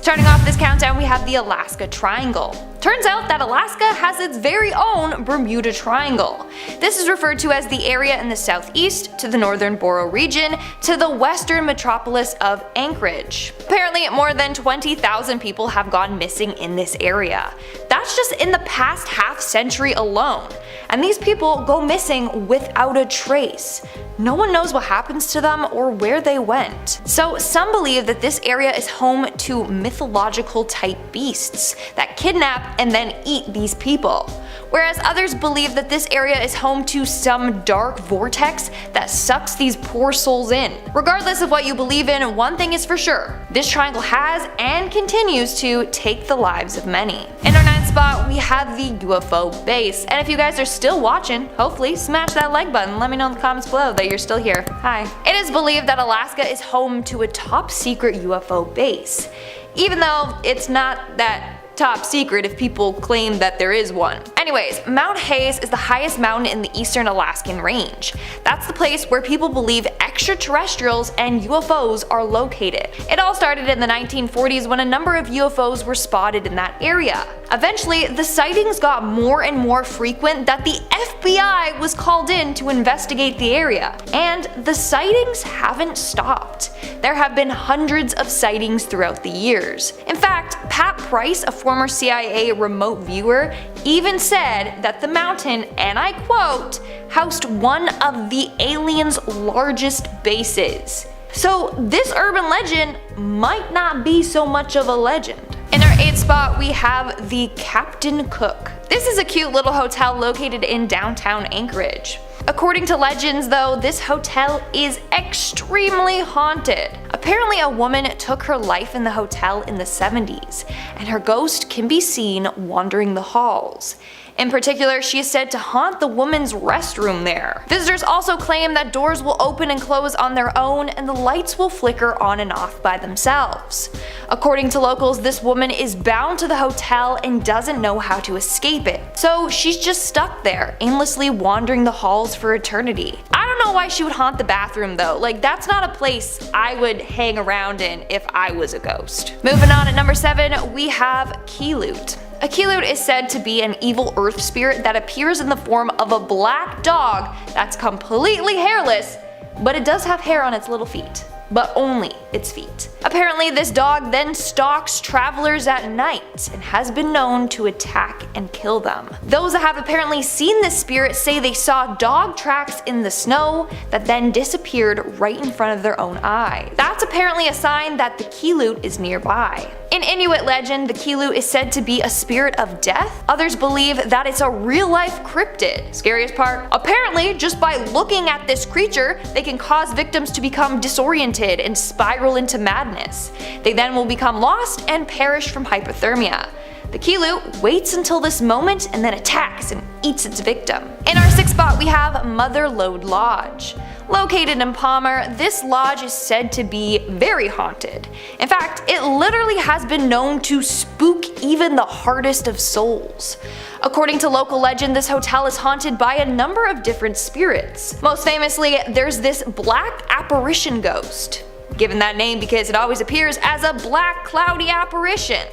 Starting off this countdown, we have the Alaska Triangle. Turns out that Alaska has its very own Bermuda Triangle. This is referred to as the area in the southeast, to the northern Borough region, to the western metropolis of Anchorage. Apparently, more than 20,000 people have gone missing in this area. That's just in the past half century alone. And these people go missing without a trace. No one knows what happens to them or where they went. So some believe that this area is home to mythological type beasts that kidnap and then eat these people. Whereas others believe that this area is home to some dark vortex that sucks these poor souls in. Regardless of what you believe in, one thing is for sure: this triangle has and continues to take the lives of many. In our ninth spot, we have the UFO base. And if you guys are still watching, hopefully smash that like button. Let me know in the comments below that you're still here. Hi. It is believed that Alaska is home to a top secret UFO base, even though it's not that top secret if people claim that there is one. Anyways, Mount Hayes is the highest mountain in the eastern Alaskan range. That's the place where people believe extraterrestrials and UFOs are located. It all started in the 1940s when a number of UFOs were spotted in that area. Eventually, the sightings got more and more frequent that the FBI was called in to investigate the area. And the sightings haven't stopped. There have been hundreds of sightings throughout the years. In fact, Pat Price, a former CIA remote viewer, even said that the mountain, and I quote, housed one of the aliens' largest bases. So this urban legend might not be so much of a legend. In our 8th spot, we have the Captain Cook. This is a cute little hotel located in downtown Anchorage. According to legends though, this hotel is extremely haunted. Apparently a woman took her life in the hotel in the 70s, and her ghost can be seen wandering the halls. In particular, she is said to haunt the woman's restroom there. Visitors also claim that doors will open and close on their own and the lights will flicker on and off by themselves. According to locals, this woman is bound to the hotel and doesn't know how to escape it. So she's just stuck there, aimlessly wandering the halls for eternity. I don't know why she would haunt the bathroom though. Like, that's not a place I would hang around in if I was a ghost. Moving on at number 7, we have Keelut. A Keelut is said to be an evil earth spirit that appears in the form of a black dog that's completely hairless, but it does have hair on its little feet. But only its feet. Apparently this dog then stalks travelers at night and has been known to attack and kill them. Those that have apparently seen this spirit say they saw dog tracks in the snow that then disappeared right in front of their own eyes. That's apparently a sign that the Keelut is nearby. In Inuit legend, the Keelut is said to be a spirit of death. Others believe that it's a real-life cryptid. Scariest part? Apparently, just by looking at this creature, they can cause victims to become disoriented and spiral into madness. They then will become lost and perish from hypothermia. The Keelut waits until this moment and then attacks and eats its victim. In our 6th spot, we have Mother Lode Lodge. Located in Palmer, this lodge is said to be very haunted. In fact, it literally has been known to spook even the hardest of souls. According to local legend, this hotel is haunted by a number of different spirits. Most famously, there's this black apparition ghost, given that name because it always appears as a black cloudy apparition.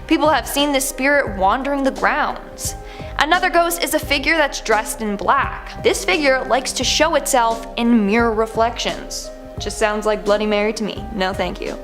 People have seen this spirit wandering the grounds. Another ghost is a figure that's dressed in black. This figure likes to show itself in mirror reflections. Just sounds like Bloody Mary to me. No thank you.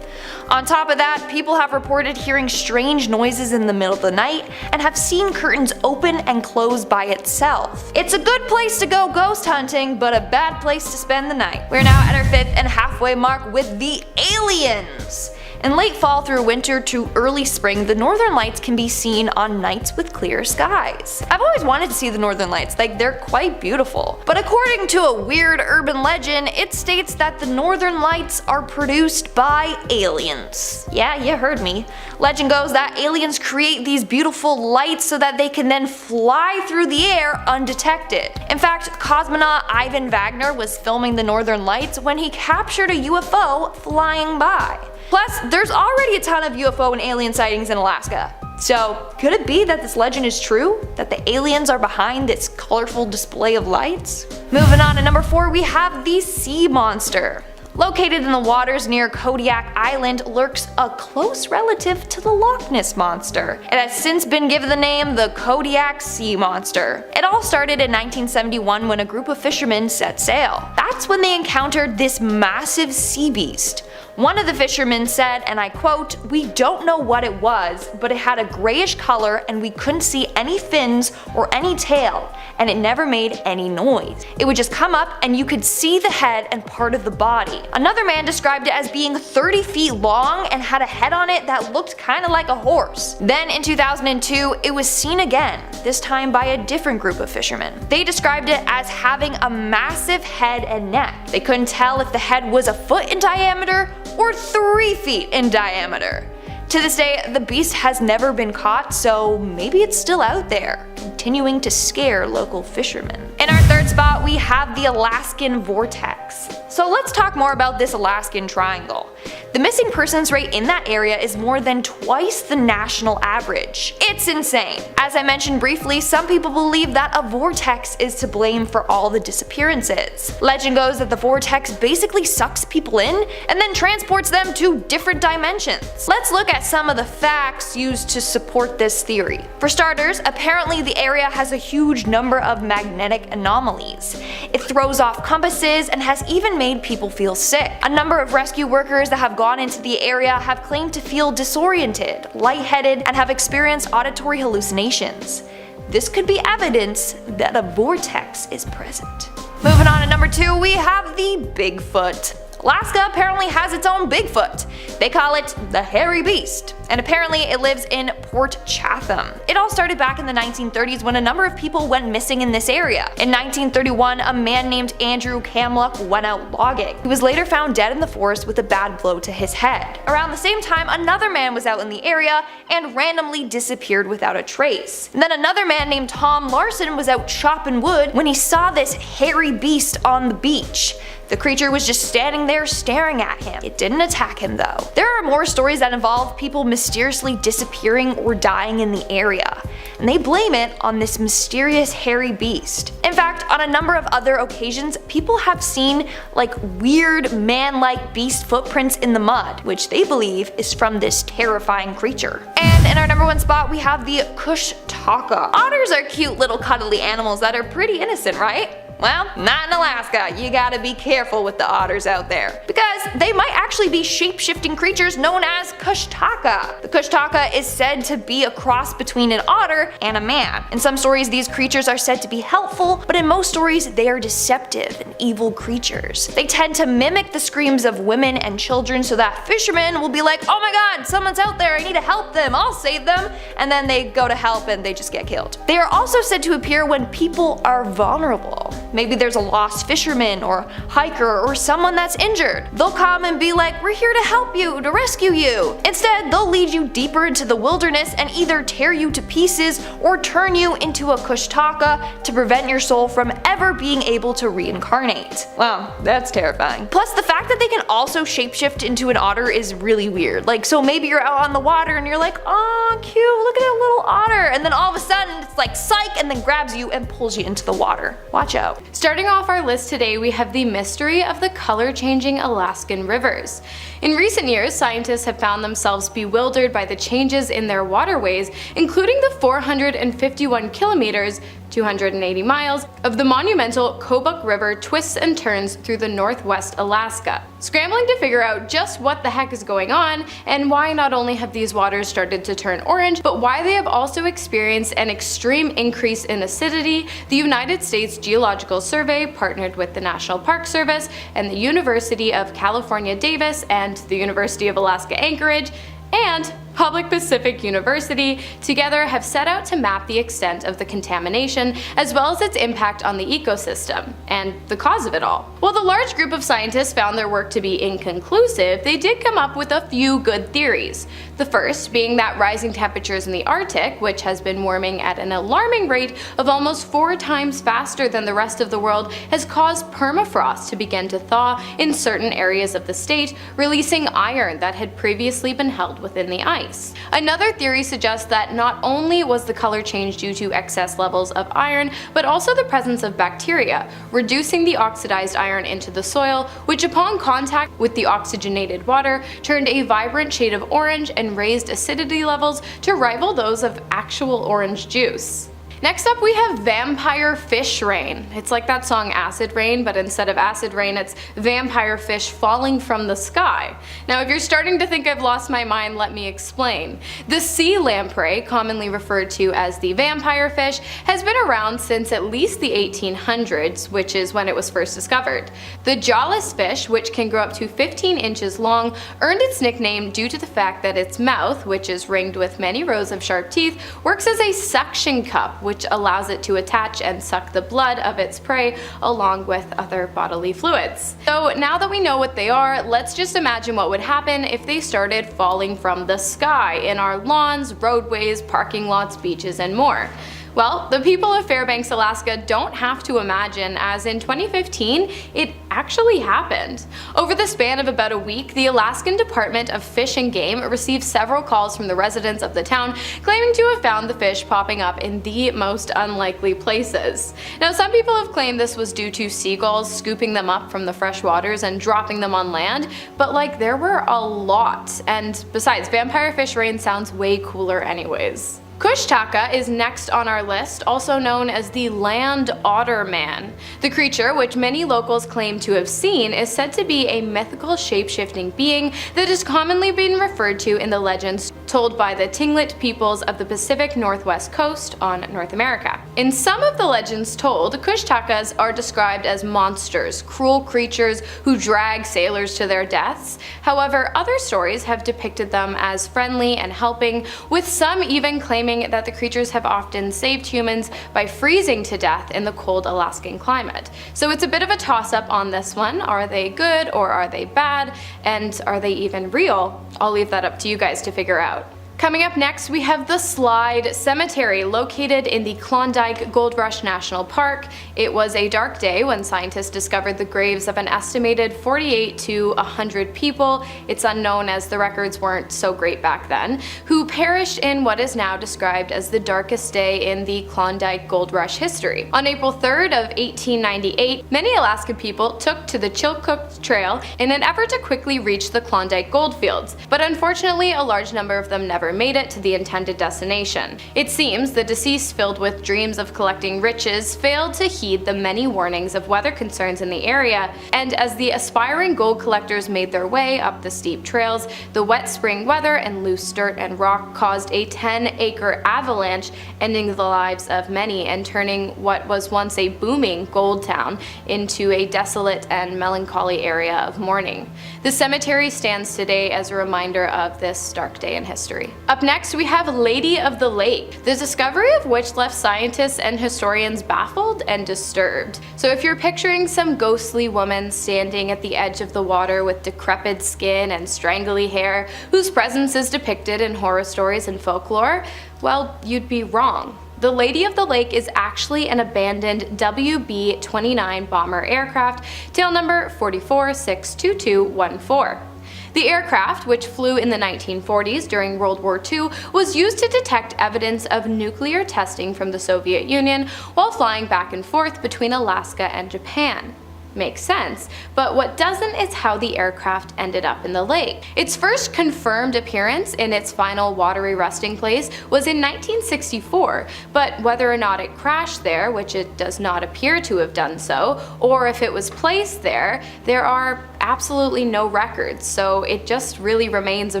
On top of that, people have reported hearing strange noises in the middle of the night and have seen curtains open and close by itself. It's a good place to go ghost hunting, but a bad place to spend the night. We're now at our 5th and halfway mark with the aliens. In late fall through winter to early spring, the northern lights can be seen on nights with clear skies. I've always wanted to see the northern lights, like they're quite beautiful. But according to a weird urban legend, it states that the northern lights are produced by aliens. Yeah, you heard me. Legend goes that aliens create these beautiful lights so that they can then fly through the air undetected. In fact, cosmonaut Ivan Wagner was filming the northern lights when he captured a UFO flying by. Plus, there's already a ton of UFO and alien sightings in Alaska. So, could it be that this legend is true? That the aliens are behind this colorful display of lights? Moving on to number 4, we have the sea monster. Located in the waters near Kodiak Island lurks a close relative to the Loch Ness Monster. It has since been given the name the Kodiak Sea Monster. It all started in 1971 when a group of fishermen set sail. That's when they encountered this massive sea beast. One of the fishermen said, and I quote, "We don't know what it was, but it had a grayish color and we couldn't see any fins or any tail, and it never made any noise. It would just come up and you could see the head and part of the body." Another man described it as being 30 feet long and had a head on it that looked kinda like a horse. Then in 2002, it was seen again, this time by a different group of fishermen. They described it as having a massive head and neck. They couldn't tell if the head was a foot in diameter or 3 feet in diameter. To this day, the beast has never been caught, so maybe it's still out there, continuing to scare local fishermen. In our third spot, we have the Alaskan vortex. So let's talk more about this Alaskan triangle. The missing persons rate in that area is more than twice the national average. It's insane. As I mentioned briefly, some people believe that a vortex is to blame for all the disappearances. Legend goes that the vortex basically sucks people in and then transports them to different dimensions. Let's look at some of the facts used to support this theory. For starters, apparently the area has a huge number of magnetic anomalies. It throws off compasses and has even made people feel sick. A number of rescue workers that have gone into the area have claimed to feel disoriented, lightheaded, and have experienced auditory hallucinations. This could be evidence that a vortex is present. Moving on to number 2, we have the Bigfoot. Alaska apparently has its own Bigfoot. They call it the hairy beast, and apparently it lives in Port Chatham. It all started back in the 1930s when a number of people went missing in this area. In 1931, a man named Andrew Kamluck went out logging. He was later found dead in the forest with a bad blow to his head. Around the same time, another man was out in the area and randomly disappeared without a trace. And then another man named Tom Larson was out chopping wood when he saw this hairy beast on the beach. The creature was just standing there staring at him. It didn't attack him though. There are more stories that involve people mysteriously disappearing or dying in the area, and they blame it on this mysterious hairy beast. In fact, on a number of other occasions, people have seen like weird man-like beast footprints in the mud, which they believe is from this terrifying creature. And in our number 1 spot, we have the Kushtaka. Otters are cute little cuddly animals that are pretty innocent, right? Well, not in Alaska. You gotta be careful with the otters out there, because they might actually be shape-shifting creatures known as Kushtaka. The Kushtaka is said to be a cross between an otter and a man. In some stories, these creatures are said to be helpful, but in most stories, they are deceptive and evil creatures. They tend to mimic the screams of women and children so that fishermen will be like, "Oh my god, someone's out there, I need to help them, I'll save them," and then they go to help and they just get killed. They are also said to appear when people are vulnerable. Maybe there's a lost fisherman or hiker or someone that's injured. They'll come and be like, "We're here to help you, to rescue you." Instead, they'll lead you deeper into the wilderness and either tear you to pieces or turn you into a Kushtaka to prevent your soul from ever being able to reincarnate. Wow, that's terrifying. Plus, the fact that they can also shapeshift into an otter is really weird. Like, so maybe you're out on the water and you're like, "Oh, cute, look at that little otter," and then all of a sudden it's like psych, and then grabs you and pulls you into the water. Watch out. Starting off our list today, we have the mystery of the color-changing Alaskan rivers. In recent years, scientists have found themselves bewildered by the changes in their waterways, including the 451 kilometers 280 miles of the monumental Kobuk River twists and turns through the northwest Alaska. Scrambling to figure out just what the heck is going on and why not only have these waters started to turn orange, but why they have also experienced an extreme increase in acidity, the United States Geological Survey partnered with the National Park Service and the University of California, Davis and the University of Alaska, Anchorage, and Public Pacific University together have set out to map the extent of the contamination as well as its impact on the ecosystem and the cause of it all. While the large group of scientists found their work to be inconclusive, they did come up with a few good theories. The first being that rising temperatures in the Arctic, which has been warming at an alarming rate of almost 4 times faster than the rest of the world, has caused permafrost to begin to thaw in certain areas of the state, releasing iron that had previously been held within the ice. ice. Another theory suggests that not only was the color change due to excess levels of iron, but also the presence of bacteria, reducing the oxidized iron into the soil, which upon contact with the oxygenated water turned a vibrant shade of orange and raised acidity levels to rival those of actual orange juice. Next up we have vampire fish rain. It's like that song Acid Rain, but instead of acid rain it's vampire fish falling from the sky. Now if you're starting to think I've lost my mind, let me explain. The sea lamprey, commonly referred to as the vampire fish, has been around since at least the 1800s, which is when it was first discovered. The jawless fish, which can grow up to 15 inches long, earned its nickname due to the fact that its mouth, which is ringed with many rows of sharp teeth, works as a suction cup, which allows it to attach and suck the blood of its prey along with other bodily fluids. So now that we know what they are, let's just imagine what would happen if they started falling from the sky in our lawns, roadways, parking lots, beaches, and more. Well, the people of Fairbanks, Alaska don't have to imagine, as in 2015, it actually happened. Over the span of about a week, the Alaskan Department of Fish and Game received several calls from the residents of the town claiming to have found the fish popping up in the most unlikely places. Now, some people have claimed this was due to seagulls scooping them up from the fresh waters and dropping them on land, but there were a lot. And besides, vampire fish rain sounds way cooler anyways. Kushtaka is next on our list, also known as the land otter man. The creature, which many locals claim to have seen, is said to be a mythical shape-shifting being that has commonly been referred to in the legends told by the Tlingit peoples of the Pacific Northwest coast on North America. In some of the legends told, Kushtakas are described as monsters, cruel creatures who drag sailors to their deaths. However, other stories have depicted them as friendly and helping, with some even claiming that the creatures have often saved humans by freezing to death in the cold Alaskan climate. So it's a bit of a toss-up on this one. Are they good or are they bad? And are they even real? I'll leave that up to you guys to figure out. Coming up next, we have the Slide Cemetery, located in the Klondike Gold Rush National Park. It was a dark day when scientists discovered the graves of an estimated 48 to 100 people, it's unknown as the records weren't so great back then, who perished in what is now described as the darkest day in the Klondike Gold Rush history. On April 3rd of 1898, many Alaskan people took to the Chilkoot Trail in an effort to quickly reach the Klondike goldfields, but unfortunately a large number of them never made it to the intended destination. It seems the deceased, filled with dreams of collecting riches, failed to heed the many warnings of weather concerns in the area, and as the aspiring gold collectors made their way up the steep trails, the wet spring weather and loose dirt and rock caused a 10-acre avalanche, ending the lives of many and turning what was once a booming gold town into a desolate and melancholy area of mourning. The cemetery stands today as a reminder of this dark day in history. Up next, we have Lady of the Lake, the discovery of which left scientists and historians baffled and disturbed. So if you're picturing some ghostly woman standing at the edge of the water with decrepit skin and strangly hair, whose presence is depicted in horror stories and folklore, well, you'd be wrong. The Lady of the Lake is actually an abandoned WB-29 bomber aircraft, tail number 4462214. The aircraft, which flew in the 1940s during World War II, was used to detect evidence of nuclear testing from the Soviet Union while flying back and forth between Alaska and Japan. Makes sense, but what doesn't is how the aircraft ended up in the lake. Its first confirmed appearance in its final watery resting place was in 1964, but whether or not it crashed there, which it does not appear to have done so, or if it was placed there, there are absolutely no records, so it just really remains a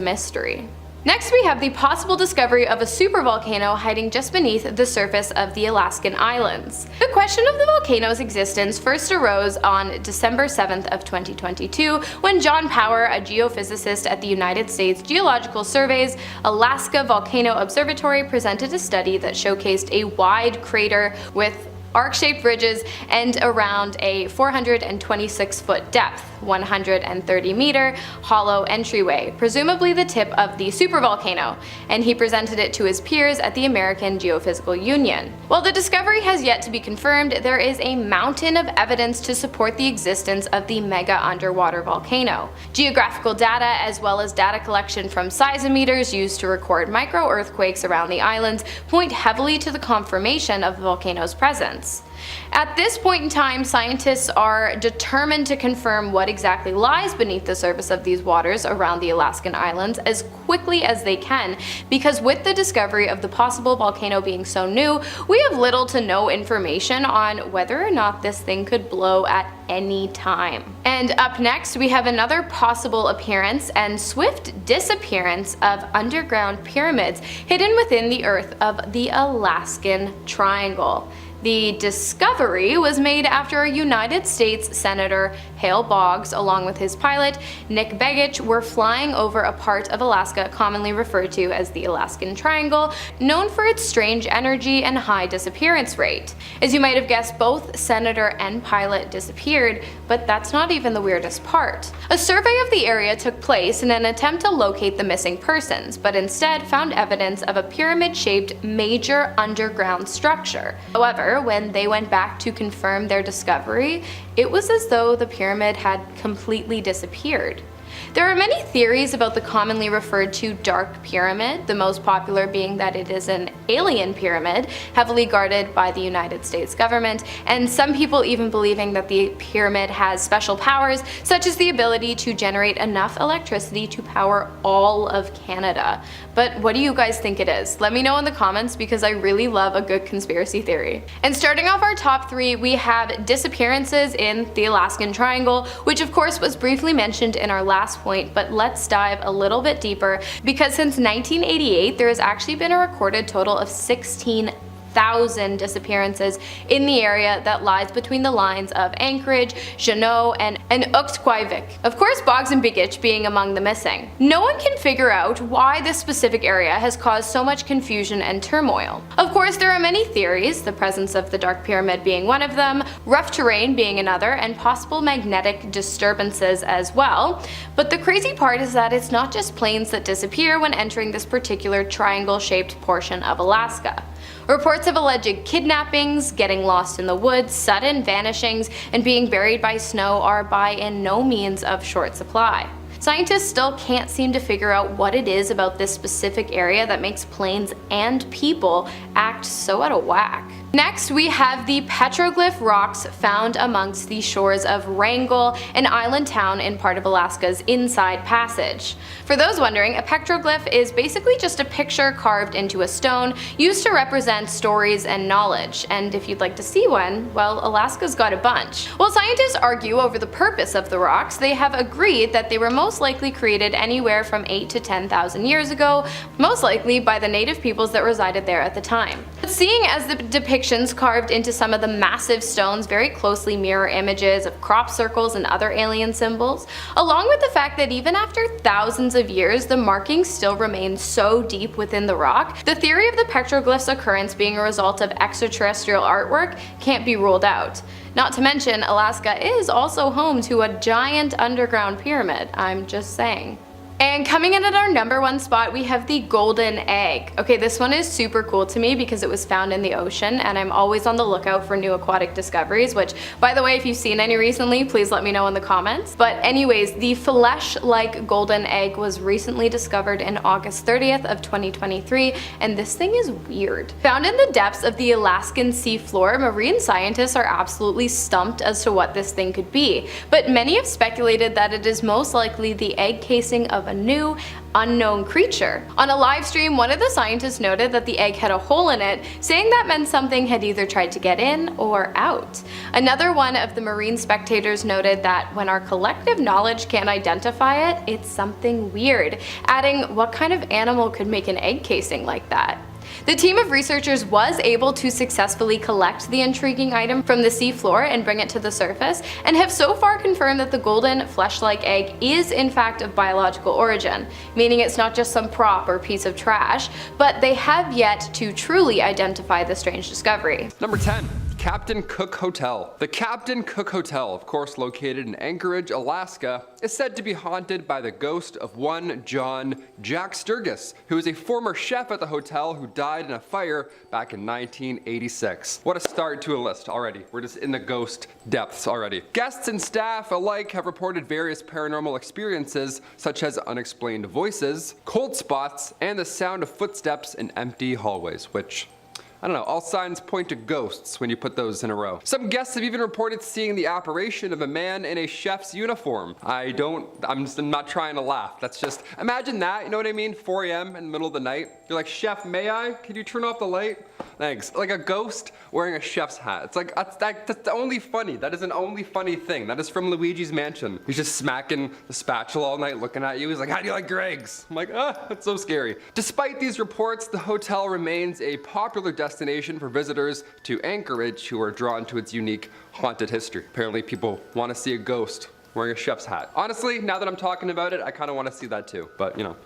mystery. Next, we have the possible discovery of a supervolcano hiding just beneath the surface of the Alaskan islands. The question of the volcano's existence first arose on December 7th of 2022 when John Power, a geophysicist at the United States Geological Survey's Alaska Volcano Observatory, presented a study that showcased a wide crater with arc-shaped ridges and around a 426-foot depth. 130-meter hollow entryway, presumably the tip of the supervolcano, and he presented it to his peers at the American Geophysical Union. While the discovery has yet to be confirmed, there is a mountain of evidence to support the existence of the mega underwater volcano. Geographical data, as well as data collection from seismometers used to record micro-earthquakes around the islands, point heavily to the confirmation of the volcano's presence. At this point in time, scientists are determined to confirm what exactly lies beneath the surface of these waters around the Alaskan islands as quickly as they can, because with the discovery of the possible volcano being so new, we have little to no information on whether or not this thing could blow at any time. And up next, we have another possible appearance and swift disappearance of underground pyramids hidden within the earth of the Alaskan Triangle. The discovery was made after a United States Senator, Hale Boggs, along with his pilot, Nick Begich, were flying over a part of Alaska commonly referred to as the Alaskan Triangle, known for its strange energy and high disappearance rate. As you might have guessed, both Senator and pilot disappeared, but that's not even the weirdest part. A survey of the area took place in an attempt to locate the missing persons, but instead found evidence of a pyramid-shaped major underground structure. However, when they went back to confirm their discovery, it was as though the pyramid had completely disappeared. There are many theories about the commonly referred to Dark Pyramid, the most popular being that it is an alien pyramid, heavily guarded by the United States government, and some people even believing that the pyramid has special powers, such as the ability to generate enough electricity to power all of Canada. But what do you guys think it is? Let me know in the comments, because I really love a good conspiracy theory. And starting off our top three, we have disappearances in the Alaskan Triangle, which of course was briefly mentioned in our last point, but let's dive a little bit deeper, because since 1988 there has actually been a recorded total of 16,000 disappearances in the area that lies between the lines of Anchorage, Juneau, and Utqiagvik. Of course, Boggs and Begich being among the missing. No one can figure out why this specific area has caused so much confusion and turmoil. Of course, there are many theories, the presence of the Dark Pyramid being one of them, rough terrain being another, and possible magnetic disturbances as well. But the crazy part is that it's not just planes that disappear when entering this particular triangle-shaped portion of Alaska. Reports of alleged kidnappings, getting lost in the woods, sudden vanishings, and being buried by snow are by no means of short supply. Scientists still can't seem to figure out what it is about this specific area that makes planes and people act so out of whack. Next, we have the petroglyph rocks found amongst the shores of Wrangell, an island town in part of Alaska's Inside Passage. For those wondering, a petroglyph is basically just a picture carved into a stone used to represent stories and knowledge, and if you'd like to see one, well, Alaska's got a bunch. While scientists argue over the purpose of the rocks, they have agreed that they were most likely created anywhere from 8,000 to 10,000 years ago, most likely by the native peoples that resided there at the time. But seeing as the depictions carved into some of the massive stones very closely mirror images of crop circles and other alien symbols, along with the fact that even after thousands of years the markings still remain so deep within the rock, the theory of the petroglyph's occurrence being a result of extraterrestrial artwork can't be ruled out. Not to mention, Alaska is also home to a giant underground pyramid, I'm just saying. And coming in at our number one spot, we have the golden egg. Okay, this one is super cool to me because it was found in the ocean, and I'm always on the lookout for new aquatic discoveries, which, by the way, if you've seen any recently, please let me know in the comments. But anyways, the flesh-like golden egg was recently discovered in August 30th of 2023, and this thing is weird. Found in the depths of the Alaskan seafloor, marine scientists are absolutely stumped as to what this thing could be, but many have speculated that it is most likely the egg casing of a new, unknown creature. On a live stream, one of the scientists noted that the egg had a hole in it, saying that meant something had either tried to get in or out. Another one of the marine spectators noted that when our collective knowledge can't identify it, it's something weird, adding, what kind of animal could make an egg casing like that? The team of researchers was able to successfully collect the intriguing item from the seafloor and bring it to the surface, and have so far confirmed that the golden flesh-like egg is in fact of biological origin, meaning it's not just some prop or piece of trash, but they have yet to truly identify the strange discovery. Number 10. Captain Cook Hotel. The Captain Cook Hotel, of course located in Anchorage, Alaska, is said to be haunted by the ghost of one John Jack Sturgis, who is a former chef at the hotel who died in a fire back in 1986. What a start to a list already. We're just in the ghost depths already. Guests and staff alike have reported various paranormal experiences such as unexplained voices, cold spots, and the sound of footsteps in empty hallways, which, I don't know, all signs point to ghosts when you put those in a row. Some guests have even reported seeing the apparition of a man in a chef's uniform. I'm not trying to laugh. That's just, imagine that, you know what I mean? 4 a.m. in the middle of the night. You're like, chef, may I? Could you turn off the light? Thanks. Like a ghost wearing a chef's hat. It's like, that's only funny. That is an only funny thing. That is from Luigi's Mansion. He's just smacking the spatula all night looking at you. He's like, how do you like your eggs? I'm like, that's so scary. Despite these reports, the hotel remains a popular destination for visitors to Anchorage who are drawn to its unique haunted history. Apparently people want to see a ghost wearing a chef's hat. Honestly, now that I'm talking about it, I kind of want to see that too. But you know,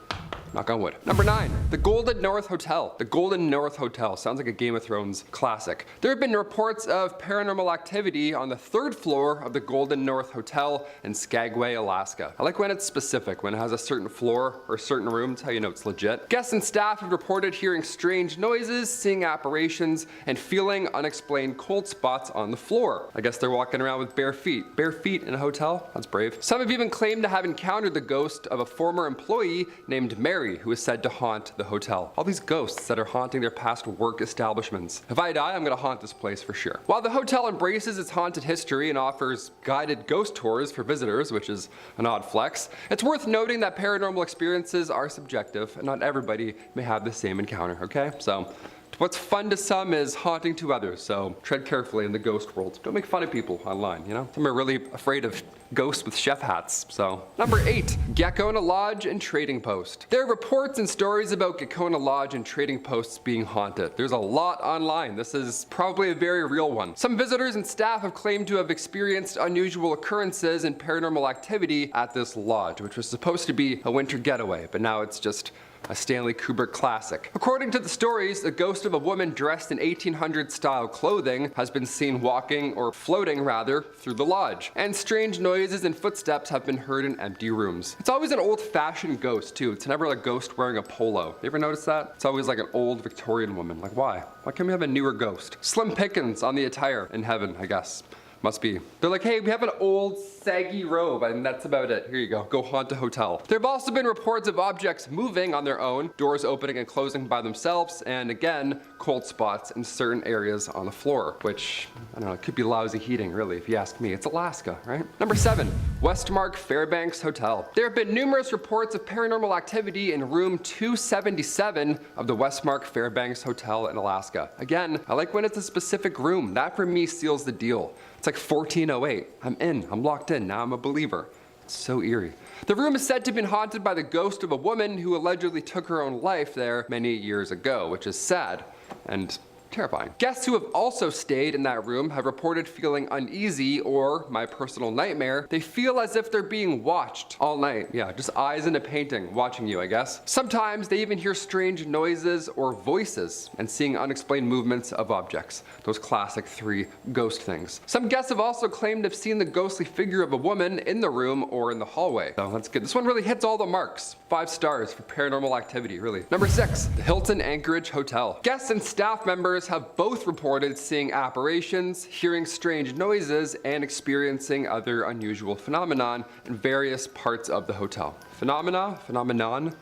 knock on wood. Number 9, the Golden North Hotel. The Golden North Hotel sounds like a Game of Thrones classic. There have been reports of paranormal activity on the 3rd floor of the Golden North Hotel in Skagway, Alaska. I like when it's specific, when it has a certain floor or certain rooms, how you know it's legit. Guests and staff have reported hearing strange noises, seeing apparitions, and feeling unexplained cold spots on the floor. I guess they're walking around with bare feet. Bare feet in a hotel? That's brave. Some have even claimed to have encountered the ghost of a former employee named Mary, who is said to haunt the hotel. All these ghosts that are haunting their past work establishments. If I die, I'm gonna haunt this place for sure. While the hotel embraces its haunted history and offers guided ghost tours for visitors, which is an odd flex, it's worth noting that paranormal experiences are subjective and not everybody may have the same encounter, okay? So, what's fun to some is haunting to others, so tread carefully in the ghost world. Don't make fun of people online, you know? Some are really afraid of ghosts with chef hats, so. Number 8, Gakona Lodge and Trading Post. There are reports and stories about Gakona Lodge and trading posts being haunted. There's a lot online. This is probably a very real one. Some visitors and staff have claimed to have experienced unusual occurrences and paranormal activity at this lodge, which was supposed to be a winter getaway, but now it's just a Stanley Kubrick classic. According to the stories, the ghost of a woman dressed in 1800s style clothing has been seen walking, or floating rather, through the lodge. And strange noises and footsteps have been heard in empty rooms. It's always an old-fashioned ghost too. It's never a ghost wearing a polo. You ever notice that? It's always like an old Victorian woman. Like why? Why can't we have a newer ghost? Slim pickings on the attire in heaven, I guess. Must be. They're like, hey, we have an old saggy robe and that's about it. Here you go. Go haunt a hotel. There have also been reports of objects moving on their own, doors opening and closing by themselves, and again, cold spots in certain areas on the floor, which, I don't know, it could be lousy heating really if you ask me. It's Alaska, right? Number 7, Westmark Fairbanks Hotel. There have been numerous reports of paranormal activity in room 277 of the Westmark Fairbanks Hotel in Alaska. Again, I like when it's a specific room. That for me seals the deal. It's like 1408. I'm in. I'm locked in. Now I'm a believer. It's so eerie. The room is said to have been haunted by the ghost of a woman who allegedly took her own life there many years ago, which is sad and terrifying. Guests who have also stayed in that room have reported feeling uneasy, or, my personal nightmare, they feel as if they're being watched all night. Yeah, just eyes in a painting, watching you, I guess. Sometimes they even hear strange noises or voices and seeing unexplained movements of objects. Those classic 3 ghost things. Some guests have also claimed to have seen the ghostly figure of a woman in the room or in the hallway. So that's good. This one really hits all the marks. 5 stars for paranormal activity, really. Number 6, the Hilton Anchorage Hotel. Guests and staff members have both reported seeing apparitions, hearing strange noises, and experiencing other unusual phenomenon in various parts of the hotel. Phenomenon?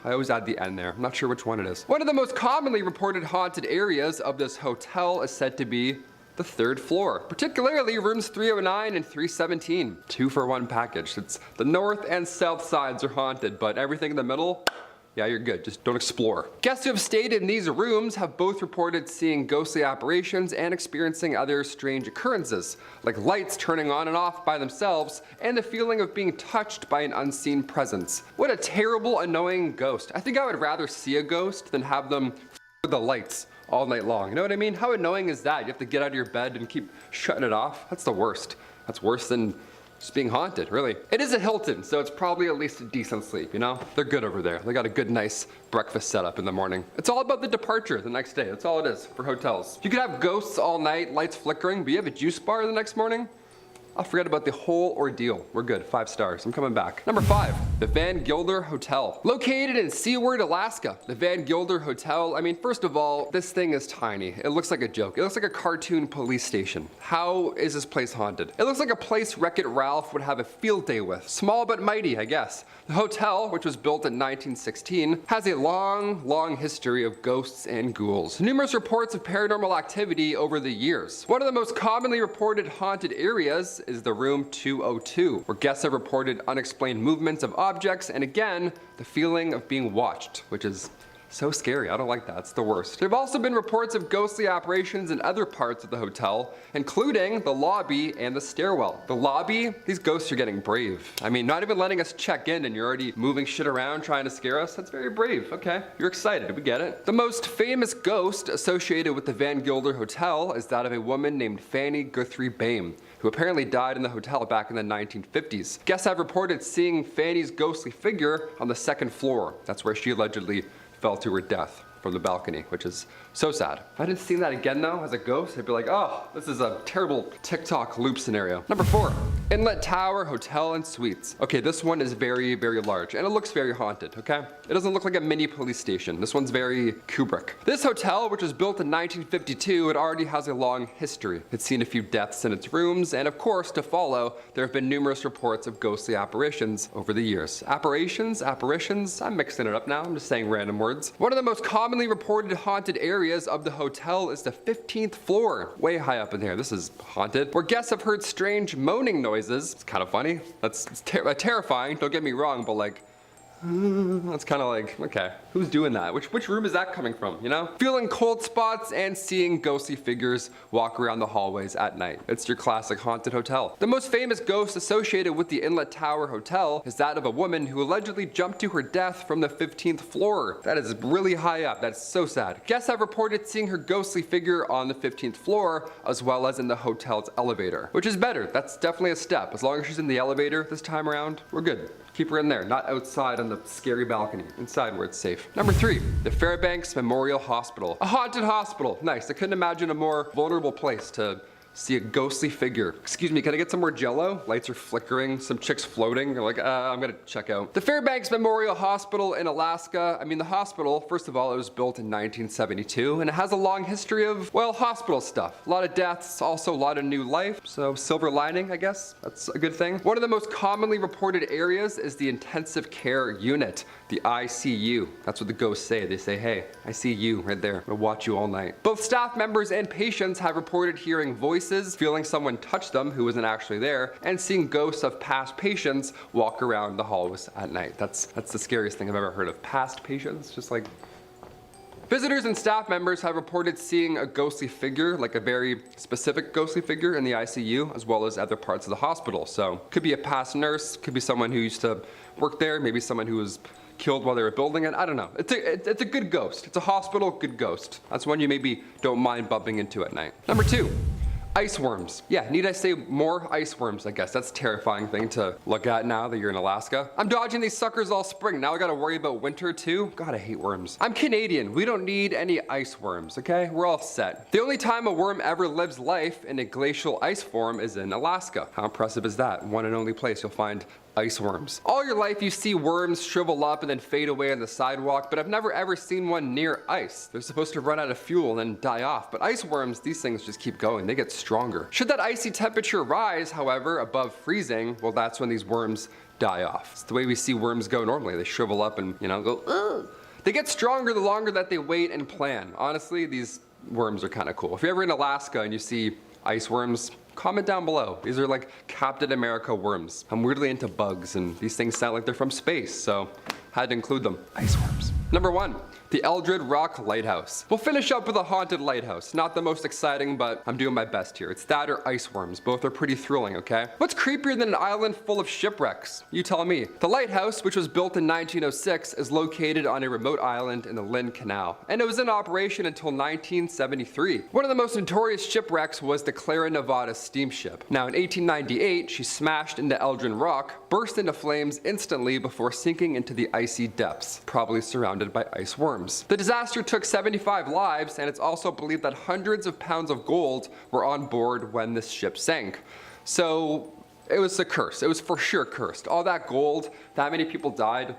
I always add the N there. I'm not sure which one it is. One of the most commonly reported haunted areas of this hotel is said to be the 3rd floor, particularly rooms 309 and 317. 2 for 1 package. It's the north and south sides are haunted, but everything in the middle, yeah, you're good. Just don't explore. Guests who have stayed in these rooms have both reported seeing ghostly apparitions and experiencing other strange occurrences, like lights turning on and off by themselves, and the feeling of being touched by an unseen presence. What a terrible, annoying ghost. I think I would rather see a ghost than have them with the lights all night long. You know what I mean? How annoying is that? You have to get out of your bed and keep shutting it off. That's the worst. That's worse than just being haunted, really. It is a Hilton, so it's probably at least a decent sleep, you know? They're good over there. They got a good, nice breakfast setup in the morning. It's all about the departure the next day. That's all it is for hotels. You could have ghosts all night, lights flickering, but you have a juice bar the next morning? I'll forget about the whole ordeal. We're good, 5 stars. I'm coming back. Number 5, the Van Gilder Hotel. Located in Seward, Alaska, the Van Gilder Hotel, I mean, first of all, this thing is tiny. It looks like a joke. It looks like a cartoon police station. How is this place haunted? It looks like a place Wreck-It Ralph would have a field day with. Small but mighty, I guess. The hotel, which was built in 1916, has a long history of ghosts and ghouls. Numerous reports of paranormal activity over the years. One of the most commonly reported haunted areas is the room 202, where guests have reported unexplained movements of objects and again, the feeling of being watched, which is so scary. I don't like that. It's the worst. There have also been reports of ghostly apparitions in other parts of the hotel, including the lobby and the stairwell. The lobby, these ghosts are getting brave. I mean, not even letting us check in and you're already moving shit around trying to scare us. That's very brave. Okay, you're excited. We get it. The most famous ghost associated with the Van Gilder Hotel is that of a woman named Fanny Guthrie Bame, who apparently died in the hotel back in the 1950s. Guests have reported seeing Fanny's ghostly figure on the 2nd floor. That's where she allegedly fell to her death from the balcony, which is so sad. If I didn't see that again though, as a ghost, I'd be like, oh, this is a terrible TikTok loop scenario. Number 4, Inlet Tower Hotel and Suites. Okay, this one is very large, and it looks very haunted, okay? It doesn't look like a mini police station. This one's very Kubrick. This hotel, which was built in 1952, it already has a long history. It's seen a few deaths in its rooms, and of course, to follow, there have been numerous reports of ghostly apparitions over the years. Apparitions, I'm mixing it up now, I'm just saying random words. One of the most commonly reported haunted areas of the hotel is the 15th floor, way high up in here. This is haunted, where guests have heard strange moaning noises. It's kind of funny. That's terrifying, don't get me wrong, but like, that's kind of like, okay, who's doing that? Which room is that coming from, you know? Feeling cold spots and seeing ghostly figures walk around the hallways at night. It's your classic haunted hotel. The most famous ghost associated with the Inlet Tower Hotel is that of a woman who allegedly jumped to her death from the 15th floor. That is really high up. That's so sad. Guests have reported seeing her ghostly figure on the 15th floor, as well as in the hotel's elevator, which is better. That's definitely a step. As long as she's in the elevator this time around, we're good. Keep her in there, not outside on the scary balcony. Inside where it's safe. Number 3, the Fairbanks Memorial Hospital. A haunted hospital. Nice. I couldn't imagine a more vulnerable place to see a ghostly figure. Excuse me, can I get some more jello? Lights are flickering, some chicks floating. You're like, I'm gonna check out. The Fairbanks Memorial Hospital in Alaska. I mean, the hospital, first of all, it was built in 1972, and it has a long history of, well, hospital stuff. A lot of deaths, also a lot of new life. So silver lining, I guess. That's a good thing. One of the most commonly reported areas is the intensive care unit, the ICU. That's what the ghosts say. They say, hey, I see you right there. I'll watch you all night. Both staff members and patients have reported hearing voices, feeling someone touch them who wasn't actually there, and seeing ghosts of past patients walk around the halls at night. That's the scariest thing I've ever heard of. Past patients, just like. Visitors and staff members have reported seeing a ghostly figure, like a very specific ghostly figure in the ICU, as well as other parts of the hospital. So, could be a past nurse, could be someone who used to work there, maybe someone who was killed while they were building it. I don't know. It's a good ghost. It's a hospital good ghost. That's one you maybe don't mind bumping into at night. Number 2. Ice worms. Yeah, need I say more ice worms, I guess. That's a terrifying thing to look at now that you're in Alaska. I'm dodging these suckers all spring. Now I gotta worry about winter too? God, I hate worms. I'm Canadian. We don't need any ice worms, okay? We're all set. The only time a worm ever lives life in a glacial ice form is in Alaska. How impressive is that? One and only place you'll find ice worms. All your life you see worms shrivel up and then fade away on the sidewalk, but I've never ever seen one near ice. They're supposed to run out of fuel and then die off, but ice worms, these things just keep going. They get stronger. Should that icy temperature rise, however, above freezing, well, that's when these worms die off. It's the way we see worms go normally. They shrivel up and, you know, go, ugh. They get stronger the longer that they wait and plan. Honestly, these worms are kind of cool. If you're ever in Alaska and you see ice worms, comment down below. These are like Captain America worms. I'm weirdly into bugs and these things sound like they're from space, so had to include them. Ice worms. Number 1, the Eldred Rock Lighthouse. We'll finish up with a haunted lighthouse. Not the most exciting, but I'm doing my best here. It's that or ice worms. Both are pretty thrilling, okay? What's creepier than an island full of shipwrecks? You tell me. The lighthouse, which was built in 1906, is located on a remote island in the Lynn Canal, and it was in operation until 1973. One of the most notorious shipwrecks was the Clara Nevada steamship. Now, in 1898, she smashed into Eldred Rock, burst into flames instantly before sinking into the icy depths, probably surrounded by ice worms. The disaster took 75 lives, and it's also believed that hundreds of pounds of gold were on board when this ship sank. So it was a curse. It was for sure cursed. All that gold, that many people died.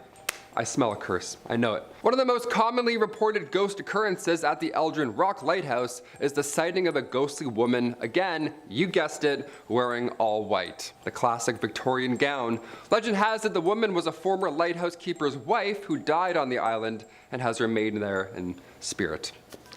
I smell a curse. I know it. One of the most commonly reported ghost occurrences at the Eldred Rock Lighthouse is the sighting of a ghostly woman, again, you guessed it, wearing all white. The classic Victorian gown. Legend has it the woman was a former lighthouse keeper's wife who died on the island and has remained there in spirit.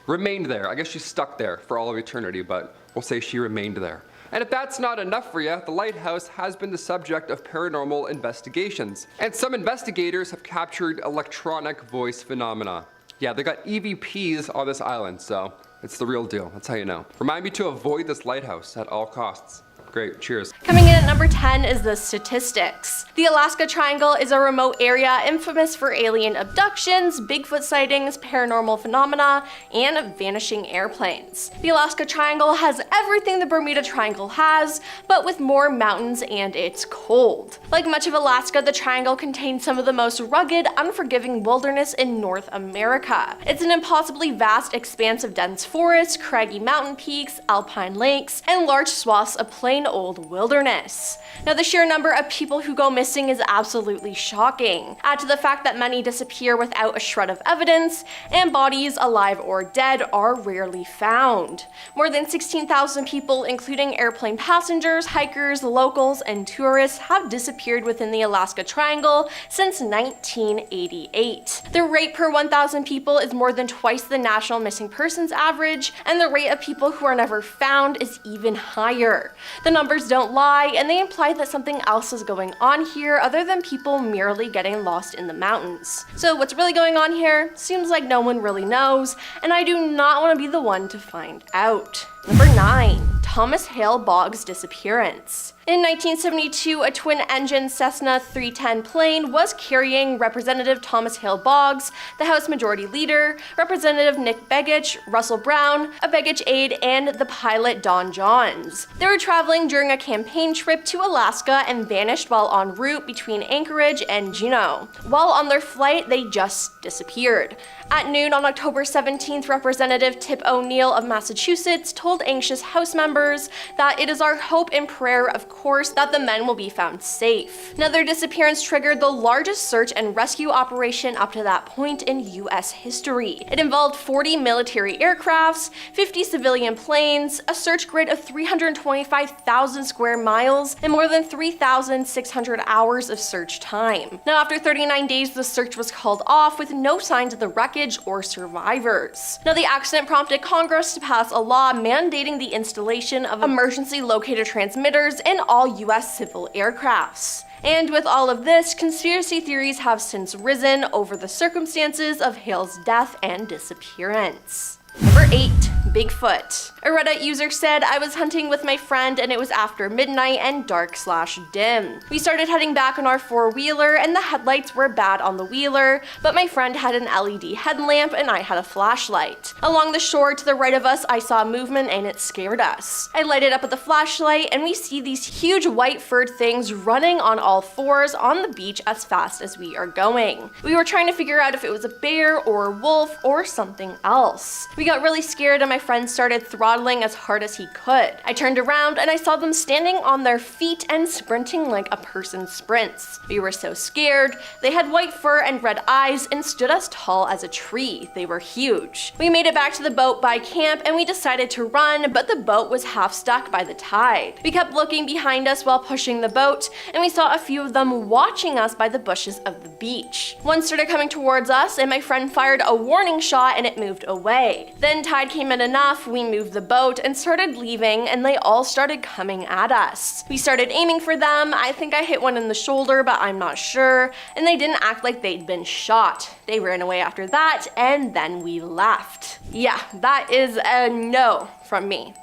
Remained there. I guess she's stuck there for all of eternity, but we'll say she remained there. And if that's not enough for you, the lighthouse has been the subject of paranormal investigations. And some investigators have captured electronic voice phenomena. Yeah, they got EVPs on this island, so it's the real deal. That's how you know. Remind me to avoid this lighthouse at all costs. Great, cheers. Coming in at number 10 is the statistics. The Alaska Triangle is a remote area infamous for alien abductions, Bigfoot sightings, paranormal phenomena, and vanishing airplanes. The Alaska Triangle has everything the Bermuda Triangle has, but with more mountains and it's cold. Like much of Alaska, the Triangle contains some of the most rugged, unforgiving wilderness in North America. It's an impossibly vast expanse of dense forests, craggy mountain peaks, alpine lakes, and large swaths of plain old wilderness. Now, the sheer number of people who go missing is absolutely shocking. Add to the fact that many disappear without a shred of evidence, and bodies, alive or dead, are rarely found. More than 16,000 people, including airplane passengers, hikers, locals, and tourists, have disappeared within the Alaska Triangle since 1988. The rate per 1,000 people is more than twice the national missing persons average, and the rate of people who are never found is even higher. The numbers don't lie, and they imply that something else is going on here other than people merely getting lost in the mountains. So what's really going on here? Seems like no one really knows, and I do not want to be the one to find out. Number 9. Thomas Hale Boggs' disappearance. In 1972, a twin-engine Cessna 310 plane was carrying Representative Thomas Hale Boggs, the House Majority Leader, Representative Nick Begich, Russell Brown, a Begich aide, and the pilot Don Johns. They were traveling during a campaign trip to Alaska and vanished while en route between Anchorage and Juneau. While on their flight, they just disappeared. At noon on October 17th, Representative Tip O'Neill of Massachusetts told anxious House members that it is our hope and prayer, of course, that the men will be found safe. Now, their disappearance triggered the largest search and rescue operation up to that point in U.S. history. It involved 40 military aircrafts, 50 civilian planes, a search grid of 325,000 square miles, and more than 3,600 hours of search time. Now, after 39 days, the search was called off with no signs of the wreckage or survivors. Now, the accident prompted Congress to pass a law mandating the installation of emergency locator transmitters in all U.S. civil aircrafts. And with all of this, conspiracy theories have since risen over the circumstances of Hale's death and disappearance. Number 8. Bigfoot. A Reddit user said, I was hunting with my friend and it was after midnight and dark/dim. We started heading back on our four-wheeler and the headlights were bad on the wheeler, but my friend had an LED headlamp and I had a flashlight. Along the shore to the right of us, I saw movement and it scared us. I lighted up with the flashlight and we see these huge white furred things running on all fours on the beach as fast as we are going. We were trying to figure out if it was a bear or a wolf or something else. We got really scared and my friend started throttling as hard as he could. I turned around and I saw them standing on their feet and sprinting like a person sprints. We were so scared. They had white fur and red eyes and stood as tall as a tree. They were huge. We made it back to the boat by camp and we decided to run, but the boat was half stuck by the tide. We kept looking behind us while pushing the boat and we saw a few of them watching us by the bushes of the beach. One started coming towards us and my friend fired a warning shot and it moved away. Then tide came in enough, we moved the boat and started leaving, and they all started coming at us. We started aiming for them. I think I hit one in the shoulder, but I'm not sure, and they didn't act like they'd been shot. They ran away after that, and then we left. Yeah, that is a no from me.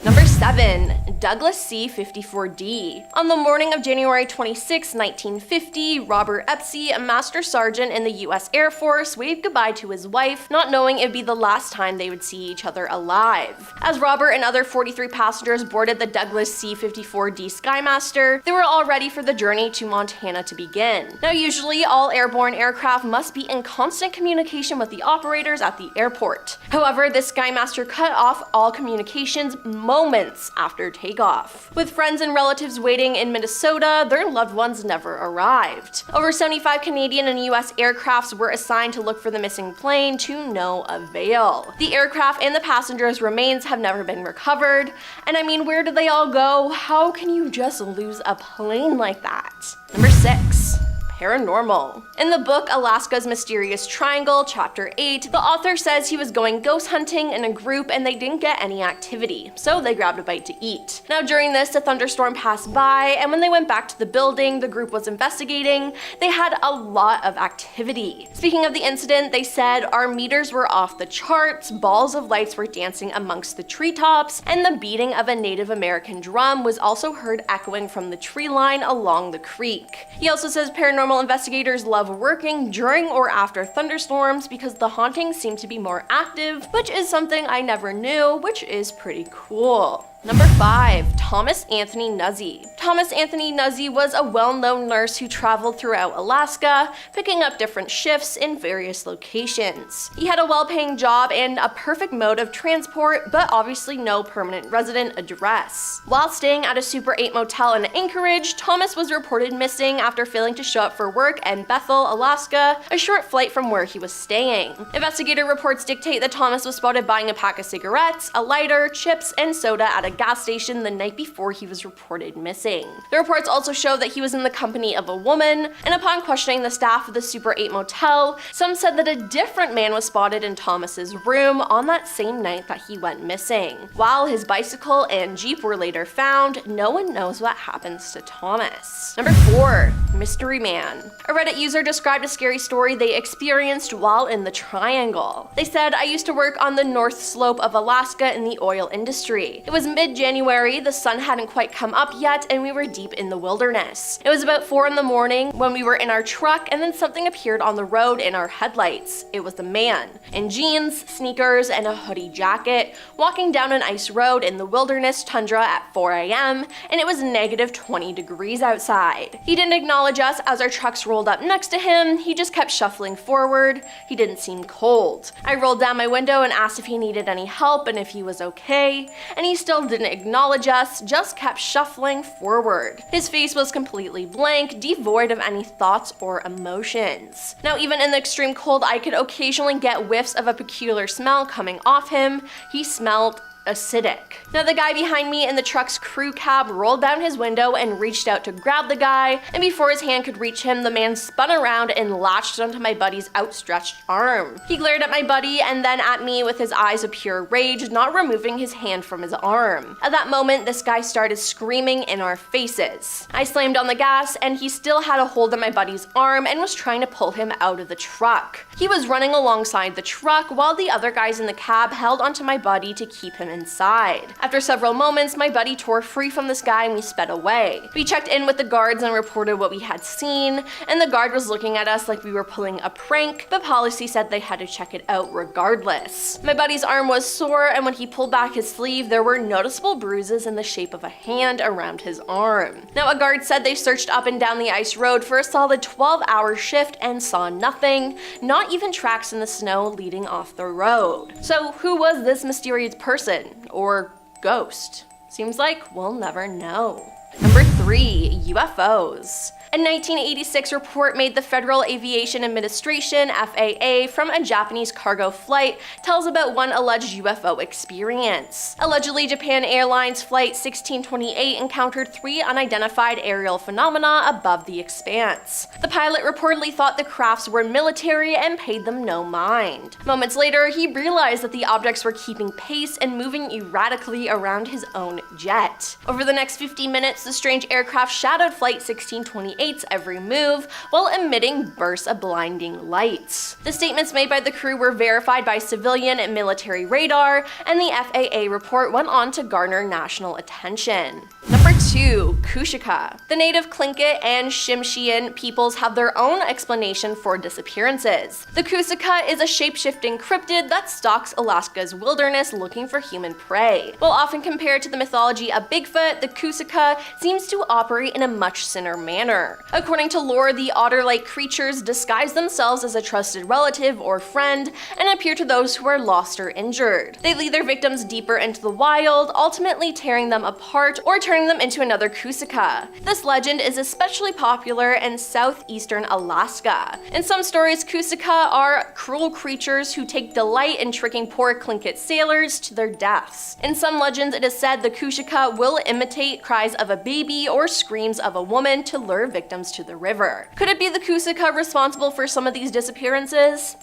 Number 7. Douglas C-54D. On the morning of January 26, 1950, Robert Epsey, a master sergeant in the US Air Force, waved goodbye to his wife, not knowing it would be the last time they would see each other alive. As Robert and other 43 passengers boarded the Douglas C-54D Skymaster, they were all ready for the journey to Montana to begin. Now, usually, all airborne aircraft must be in constant communication with the operators at the airport. However, this Skymaster cut off all communications moments after takeoff. With friends and relatives waiting in Minnesota, their loved ones never arrived. Over 75 Canadian and US aircrafts were assigned to look for the missing plane, to no avail. The aircraft and the passengers' remains have never been recovered, and I mean, where did they all go? How can you just lose a plane like that? Number 6. Paranormal. In the book Alaska's Mysterious Triangle, Chapter 8, the author says he was going ghost hunting in a group and they didn't get any activity, so they grabbed a bite to eat. Now during this, a thunderstorm passed by, and when they went back to the building the group was investigating, they had a lot of activity. Speaking of the incident, they said, "Our meters were off the charts, balls of lights were dancing amongst the treetops, and the beating of a Native American drum was also heard echoing from the tree line along the creek." He also says paranormal investigators love working during or after thunderstorms because the hauntings seem to be more active, which is something I never knew, which is pretty cool. Number 5. Thomas Anthony Nuzzi. Thomas Anthony Nuzzi was a well-known nurse who traveled throughout Alaska, picking up different shifts in various locations. He had a well-paying job and a perfect mode of transport, but obviously no permanent resident address. While staying at a Super 8 motel in Anchorage, Thomas was reported missing after failing to show up for work in Bethel, Alaska, a short flight from where he was staying. Investigator reports dictate that Thomas was spotted buying a pack of cigarettes, a lighter, chips, and soda at a gas station the night before he was reported missing. The reports also show that he was in the company of a woman, and upon questioning the staff of the Super 8 motel, some said that a different man was spotted in Thomas's room on that same night that he went missing. While his bicycle and Jeep were later found, no one knows what happens to Thomas. Number 4. Mystery Man. A Reddit user described a scary story they experienced while in the Triangle. They said, "I used to work on the north slope of Alaska in the oil industry. It was mid-January, the sun hadn't quite come up yet, and we were deep in the wilderness. It was about 4 in the morning when we were in our truck, and then something appeared on the road in our headlights. It was a man, in jeans, sneakers, and a hoodie jacket, walking down an ice road in the wilderness tundra at 4 a.m., and it was negative 20 degrees outside. He didn't acknowledge us as our trucks rolled up next to him, he just kept shuffling forward. He didn't seem cold. I rolled down my window and asked if he needed any help and if he was okay, and he still didn't acknowledge us, just kept shuffling forward. His face was completely blank, devoid of any thoughts or emotions. Now, even in the extreme cold, I could occasionally get whiffs of a peculiar smell coming off him. He smelled acidic. Now the guy behind me in the truck's crew cab rolled down his window and reached out to grab the guy, and before his hand could reach him, the man spun around and latched onto my buddy's outstretched arm. He glared at my buddy and then at me with his eyes of pure rage, not removing his hand from his arm. At that moment, this guy started screaming in our faces. I slammed on the gas and he still had a hold on my buddy's arm and was trying to pull him out of the truck. He was running alongside the truck while the other guys in the cab held onto my buddy to keep him inside. After several moments, my buddy tore free from this guy and we sped away. We checked in with the guards and reported what we had seen, and the guard was looking at us like we were pulling a prank, but policy said they had to check it out regardless. My buddy's arm was sore, and when he pulled back his sleeve, there were noticeable bruises in the shape of a hand around his arm. Now, a guard said they searched up and down the ice road for a solid 12-hour shift and saw nothing, not even tracks in the snow leading off the road. So who was this mysterious person? Or ghost? Seems like we'll never know. Number 3. 3. UFOs. A 1986 report made the Federal Aviation Administration (FAA) from a Japanese cargo flight tells about one alleged UFO experience. Allegedly, Japan Airlines Flight 1628 encountered 3 unidentified aerial phenomena above the expanse. The pilot reportedly thought the crafts were military and paid them no mind. Moments later, he realized that the objects were keeping pace and moving erratically around his own jet. Over the next 50 minutes, the strange aircraft shadowed Flight 1628's every move while emitting bursts of blinding lights. The statements made by the crew were verified by civilian and military radar, and the FAA report went on to garner national attention. Number 2. Kushica. The native Tlingit and Tsimshian peoples have their own explanation for disappearances. The Kushica is a shape-shifting cryptid that stalks Alaska's wilderness looking for human prey. While often compared to the mythology of Bigfoot, the Kushica seems to operate in a much thinner manner. According to lore, the otter-like creatures disguise themselves as a trusted relative or friend and appear to those who are lost or injured. They lead their victims deeper into the wild, ultimately tearing them apart or turning them into another Kushica. This legend is especially popular in southeastern Alaska. In some stories, Kushica are cruel creatures who take delight in tricking poor Tlingit sailors to their deaths. In some legends, it is said the Kushica will imitate cries of a baby or screams of a woman to lure victims to the river. Could it be the Kushica responsible for some of these disappearances?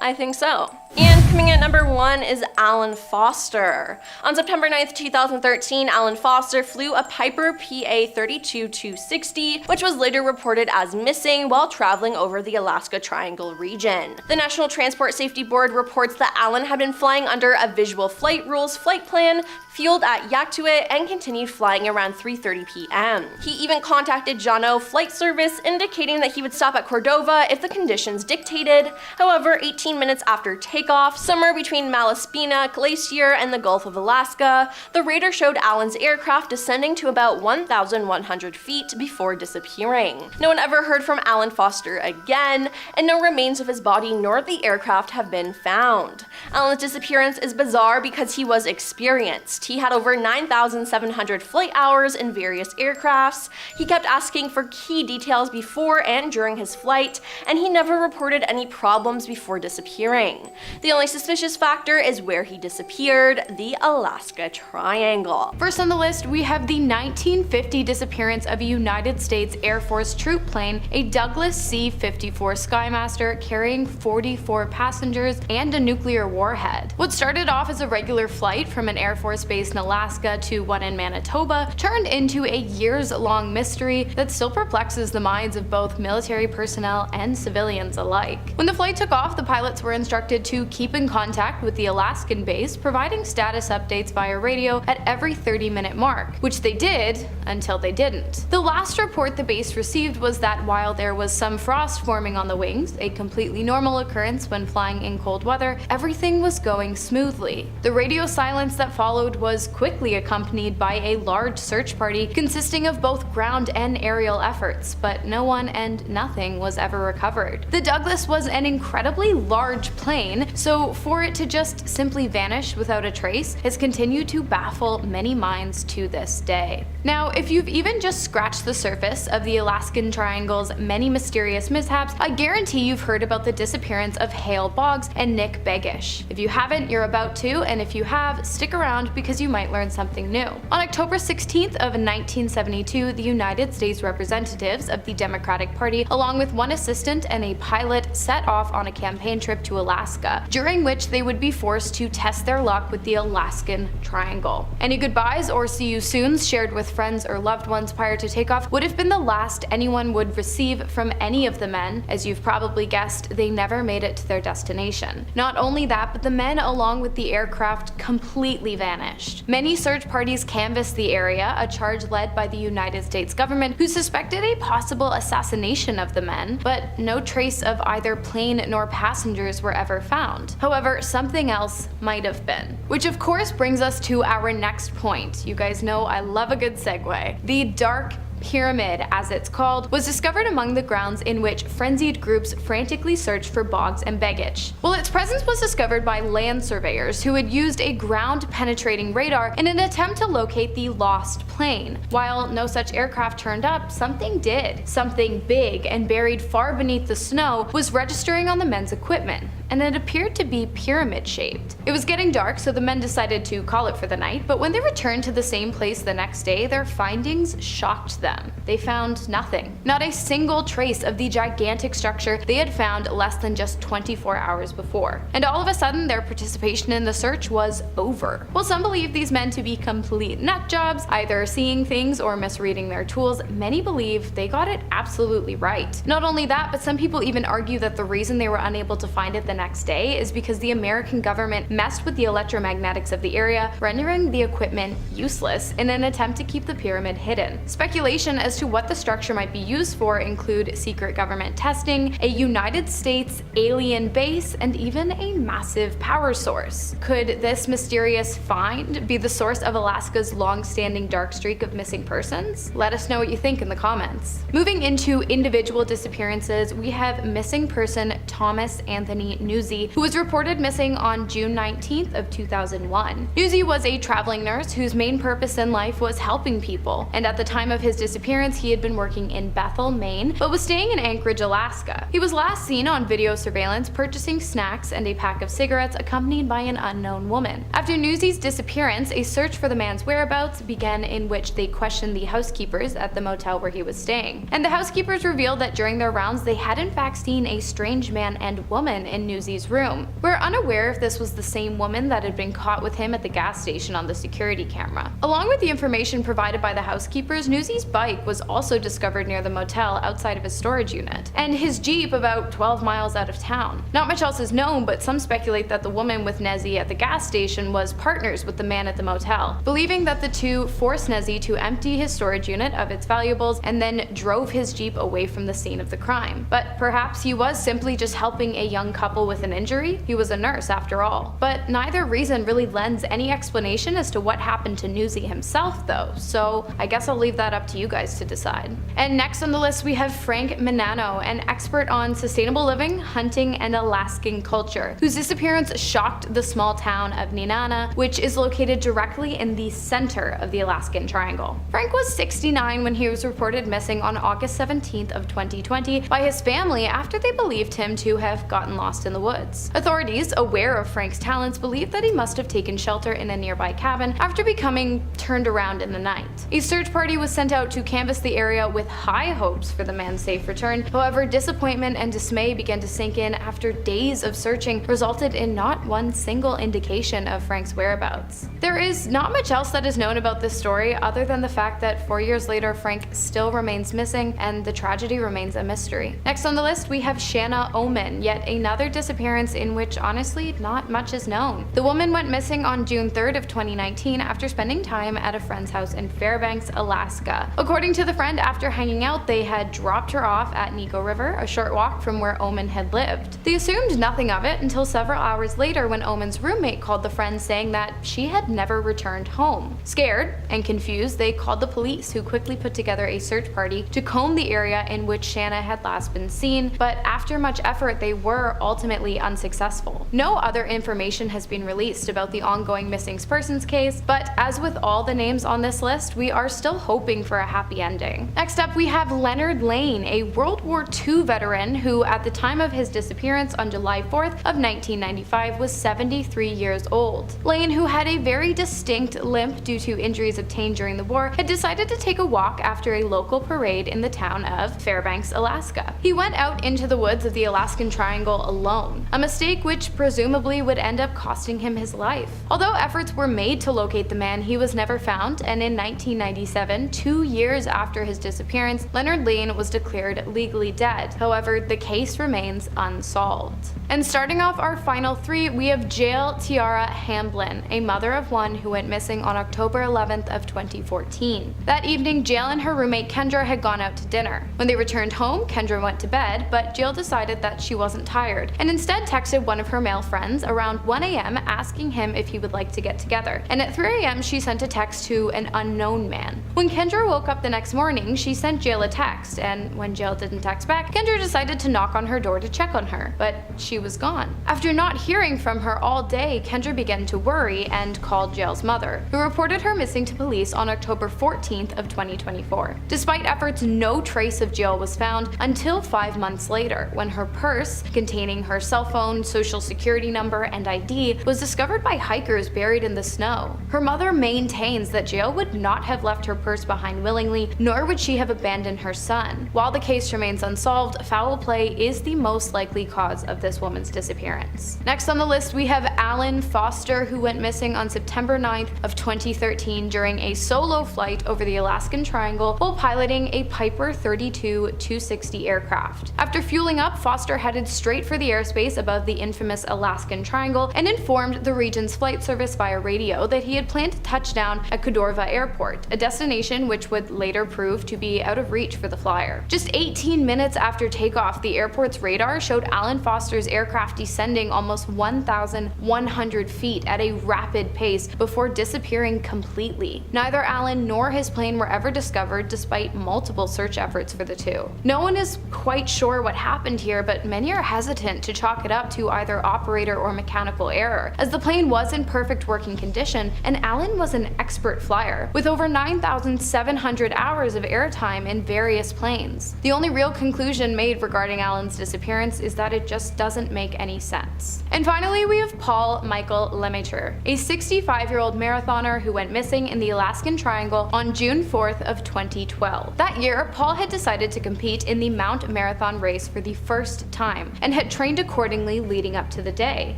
I think so. And coming at number 1 is Alan Foster. On September 9th, 2013, Alan Foster flew a Piper PA-32-260, which was later reported as missing while traveling over the Alaska Triangle region. The National Transport Safety Board reports that Alan had been flying under a visual flight rules flight plan, fueled at Yaktuit, and continued flying around 3:30 p.m. He even contacted Jono Flight Service, indicating that he would stop at Cordova if the conditions dictated. However, 18 minutes after takeoff, somewhere between Malaspina Glacier and the Gulf of Alaska, the radar showed Alan's aircraft descending to about 1,100 feet before disappearing. No one ever heard from Alan Foster again, and no remains of his body nor the aircraft have been found. Alan's disappearance is bizarre because he was experienced. He had over 9,700 flight hours in various aircrafts. He kept asking for key details before and during his flight, and he never reported any problems before disappearing. The only suspicious factor is where he disappeared, the Alaska Triangle. First on the list, we have the 1950 disappearance of a United States Air Force troop plane, a Douglas C-54 Skymaster carrying 44 passengers and a nuclear warhead. What started off as a regular flight from an Air Force base in Alaska to one in Manitoba turned into a years-long mystery that still perplexes the minds of both military personnel and civilians alike. When the flight took off, the pilots were instructed to keep in contact with the Alaskan base, providing status updates via radio at every 30-minute mark, which they did until they didn't. The last report the base received was that while there was some frost forming on the wings, a completely normal occurrence when flying in cold weather, everything was going smoothly. The radio silence that followed was quickly accompanied by a large search party consisting of both ground and aerial efforts, but no one and nothing was ever recovered. The Douglas was an incredibly large plane, so for it to just simply vanish without a trace has continued to baffle many minds to this day. Now, if you've even just scratched the surface of the Alaskan Triangle's many mysterious mishaps, I guarantee you've heard about the disappearance of Hale Boggs and Nick Begish. If you haven't, you're about to, and if you have, stick around because you might learn something new. On October 16th of 1972, the United States representatives of the Democratic Party, along with one assistant and a pilot, set off on a campaign trip to Alaska, during which they would be forced to test their luck with the Alaskan Triangle. Any goodbyes or see you soons shared with friends or loved ones prior to takeoff would have been the last anyone would receive from any of the men. As you've probably guessed, they never made it to their destination. Not only that, but the men along with the aircraft completely vanished. Many search parties canvassed the area, a charge led by the United States government, who suspected a possible assassination of the men, but no trace of either plane nor passengers were ever found. However, something else might have been. Which of course brings us to our next point. You guys know I love a good segue. The dark pyramid, as it's called, was discovered among the grounds in which frenzied groups frantically searched for bogs and baggage. Well, its presence was discovered by land surveyors who had used a ground-penetrating radar in an attempt to locate the lost plane. While no such aircraft turned up, something did. Something big and buried far beneath the snow was registering on the men's equipment, and it appeared to be pyramid-shaped. It was getting dark, so the men decided to call it for the night, but when they returned to the same place the next day, their findings shocked them. They found nothing. Not a single trace of the gigantic structure they had found less than just 24 hours before. And all of a sudden, their participation in the search was over. While some believe these men to be complete nut jobs, either seeing things or misreading their tools, many believe they got it absolutely right. Not only that, but some people even argue that the reason they were unable to find it the next day is because the American government messed with the electromagnetics of the area, rendering the equipment useless in an attempt to keep the pyramid hidden. Speculation as to what the structure might be used for include secret government testing, a United States alien base, and even a massive power source. Could this mysterious find be the source of Alaska's long-standing dark streak of missing persons? Let us know what you think in the comments. Moving into individual disappearances, we have missing person Thomas Anthony Newsy, who was reported missing on June 19th of 2001. Newsy was a traveling nurse whose main purpose in life was helping people, and at the time of his disappearance he had been working in Bethel, Maine, but was staying in Anchorage, Alaska. He was last seen on video surveillance purchasing snacks and a pack of cigarettes accompanied by an unknown woman. After Newsy's disappearance, a search for the man's whereabouts began, in which they questioned the housekeepers at the motel where he was staying. And the housekeepers revealed that during their rounds they had in fact seen a strange man and woman in Newsy's room. We're unaware if this was the same woman that had been caught with him at the gas station on the security camera. Along with the information provided by the housekeepers, Newsy's bike was also discovered near the motel outside of his storage unit, and his Jeep about 12 miles out of town. Not much else is known, but some speculate that the woman with Nezzy at the gas station was partners with the man at the motel, believing that the two forced Nezzy to empty his storage unit of its valuables and then drove his Jeep away from the scene of the crime. But perhaps he was simply just helping a young couple with an injury. He was a nurse after all. But neither reason really lends any explanation as to what happened to Newsy himself though, so I guess I'll leave that up to you guys to decide. And next on the list we have Frank Minano, an expert on sustainable living, hunting, and Alaskan culture, whose disappearance shocked the small town of Nenana, which is located directly in the center of the Alaskan Triangle. Frank was 69 when he was reported missing on August 17th of 2020 by his family after they believed him to have gotten lost in the woods. Authorities, aware of Frank's talents, believed that he must have taken shelter in a nearby cabin after becoming turned around in the night. A search party was sent out to canvass the area with high hopes for the man's safe return. However, disappointment and dismay began to sink in after days of searching resulted in not one single indication of Frank's whereabouts. There is not much else that is known about this story other than the fact that 4 years later Frank still remains missing and the tragedy remains a mystery. Next on the list we have Shanna Oman, yet another disappearance in which honestly not much is known. The woman went missing on June 3rd of 2019 after spending time at a friend's house in Fairbanks, Alaska. According to the friend, after hanging out they had dropped her off at Nico River, a short walk from where Oman had lived. They assumed nothing of it until several hours later when Oman's roommate called the friend saying that she had never returned home. Scared and confused, they called the police, who quickly put together a search party to comb the area in which Shanna had last been seen, but after much effort they were ultimately unsuccessful. No other information has been released about the ongoing missing persons case, but as with all the names on this list, we are still hoping for a happy ending. Next up we have Leonard Lane, a World War II veteran who at the time of his disappearance on July 4th of 1995 was 73 years old. Lane, who had a very distinct limp due to injuries obtained during the war, had decided to take a walk after a local parade in the town of Fairbanks, Alaska. He went out into the woods of the Alaskan Triangle alone, a mistake which presumably would end up costing him his life. Although efforts were made to locate the man, he was never found, and in 1997, 2 years after his disappearance, Leonard Lane was declared legally dead. However, the case remains unsolved. And starting off our final three, we have Jael Tiara Hamblin, a mother of one who went missing on October 11th of 2014. That evening, Jael and her roommate Kendra had gone out to dinner. When they returned home, Kendra went to bed, but Jael decided that she wasn't tired, and and instead texted one of her male friends around 1 a.m. asking him if he would like to get together. And at 3 a.m. she sent a text to an unknown man. When Kendra woke up the next morning, she sent Jill a text, and when Jill didn't text back, Kendra decided to knock on her door to check on her, but she was gone. After not hearing from her all day, Kendra began to worry and called Jill's mother, who reported her missing to police on October 14th of 2024. Despite efforts, no trace of Jill was found until 5 months later, when her purse, containing her cell phone, social security number, and ID, was discovered by hikers buried in the snow. Her mother maintains that Jill would not have left her purse behind willingly, nor would she have abandoned her son. While the case remains unsolved, foul play is the most likely cause of this woman's disappearance. Next on the list, we have Alan Foster, who went missing on September 9th of 2013 during a solo flight over the Alaskan Triangle while piloting a Piper 32-260 aircraft. After fueling up, Foster headed straight for the airspace above the infamous Alaskan Triangle and informed the region's flight service via radio that he had planned to touch down at Cordova Airport, a destination which would later prove to be out of reach for the flyer. Just 18 minutes after takeoff, the airport's radar showed Alan Foster's aircraft descending almost 1,100 feet at a rapid pace before disappearing completely. Neither Alan nor his plane were ever discovered despite multiple search efforts for the two. No one is quite sure what happened here, but many are hesitant to chalk it up to either operator or mechanical error, as the plane was in perfect working condition and Alan was an expert flyer, with over 9,700 hours of airtime in various planes. The only real conclusion made regarding Alan's disappearance is that it just doesn't make any sense. And finally, we have Paul Michael Lemaitre, a 65-year-old marathoner who went missing in the Alaskan Triangle on June 4th of 2012. That year, Paul had decided to compete in the Mount Marathon race for the first time and had trained accordingly leading up to the day.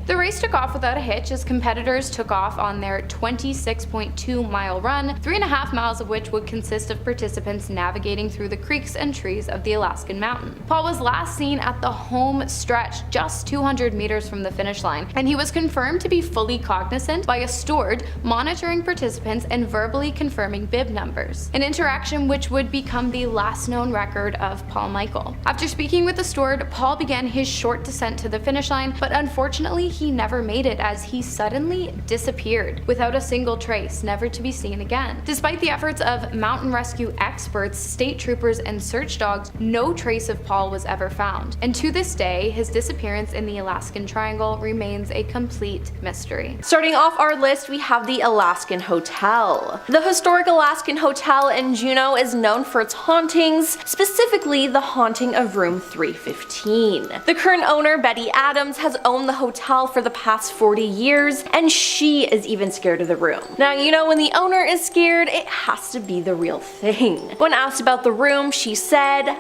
The race took off without a hitch as competitors took off on their 26.2-mile run, 3.5 miles of which would consist of participants navigating through the creeks and trees of the Alaskan mountain. Paul was last seen at the home stretch just 200 meters from the finish line, and he was confirmed to be fully cognizant by a steward monitoring participants and verbally confirming bib numbers, an interaction which would become the last known record of Paul Michael. After speaking with the steward, Paul began his short descent to the finish line, but unfortunately he never made it as he suddenly disappeared without a single trace, never to be seen again. Despite the efforts of mountain rescue experts, state troopers, and search dogs, no trace of Paul was ever found, and to this day, his disappearance in the Alaskan Triangle remains a complete mystery. Starting off our list, we have the Alaskan Hotel. The historic Alaskan Hotel in Juneau is known for its hauntings, specifically the haunting of room 315. The current owner, Betty Adams, has owned the hotel for the past 40 years, and she is even scared of the room. Now, you know, when the owner is scared, it has to be the real thing. When asked about the room, she said,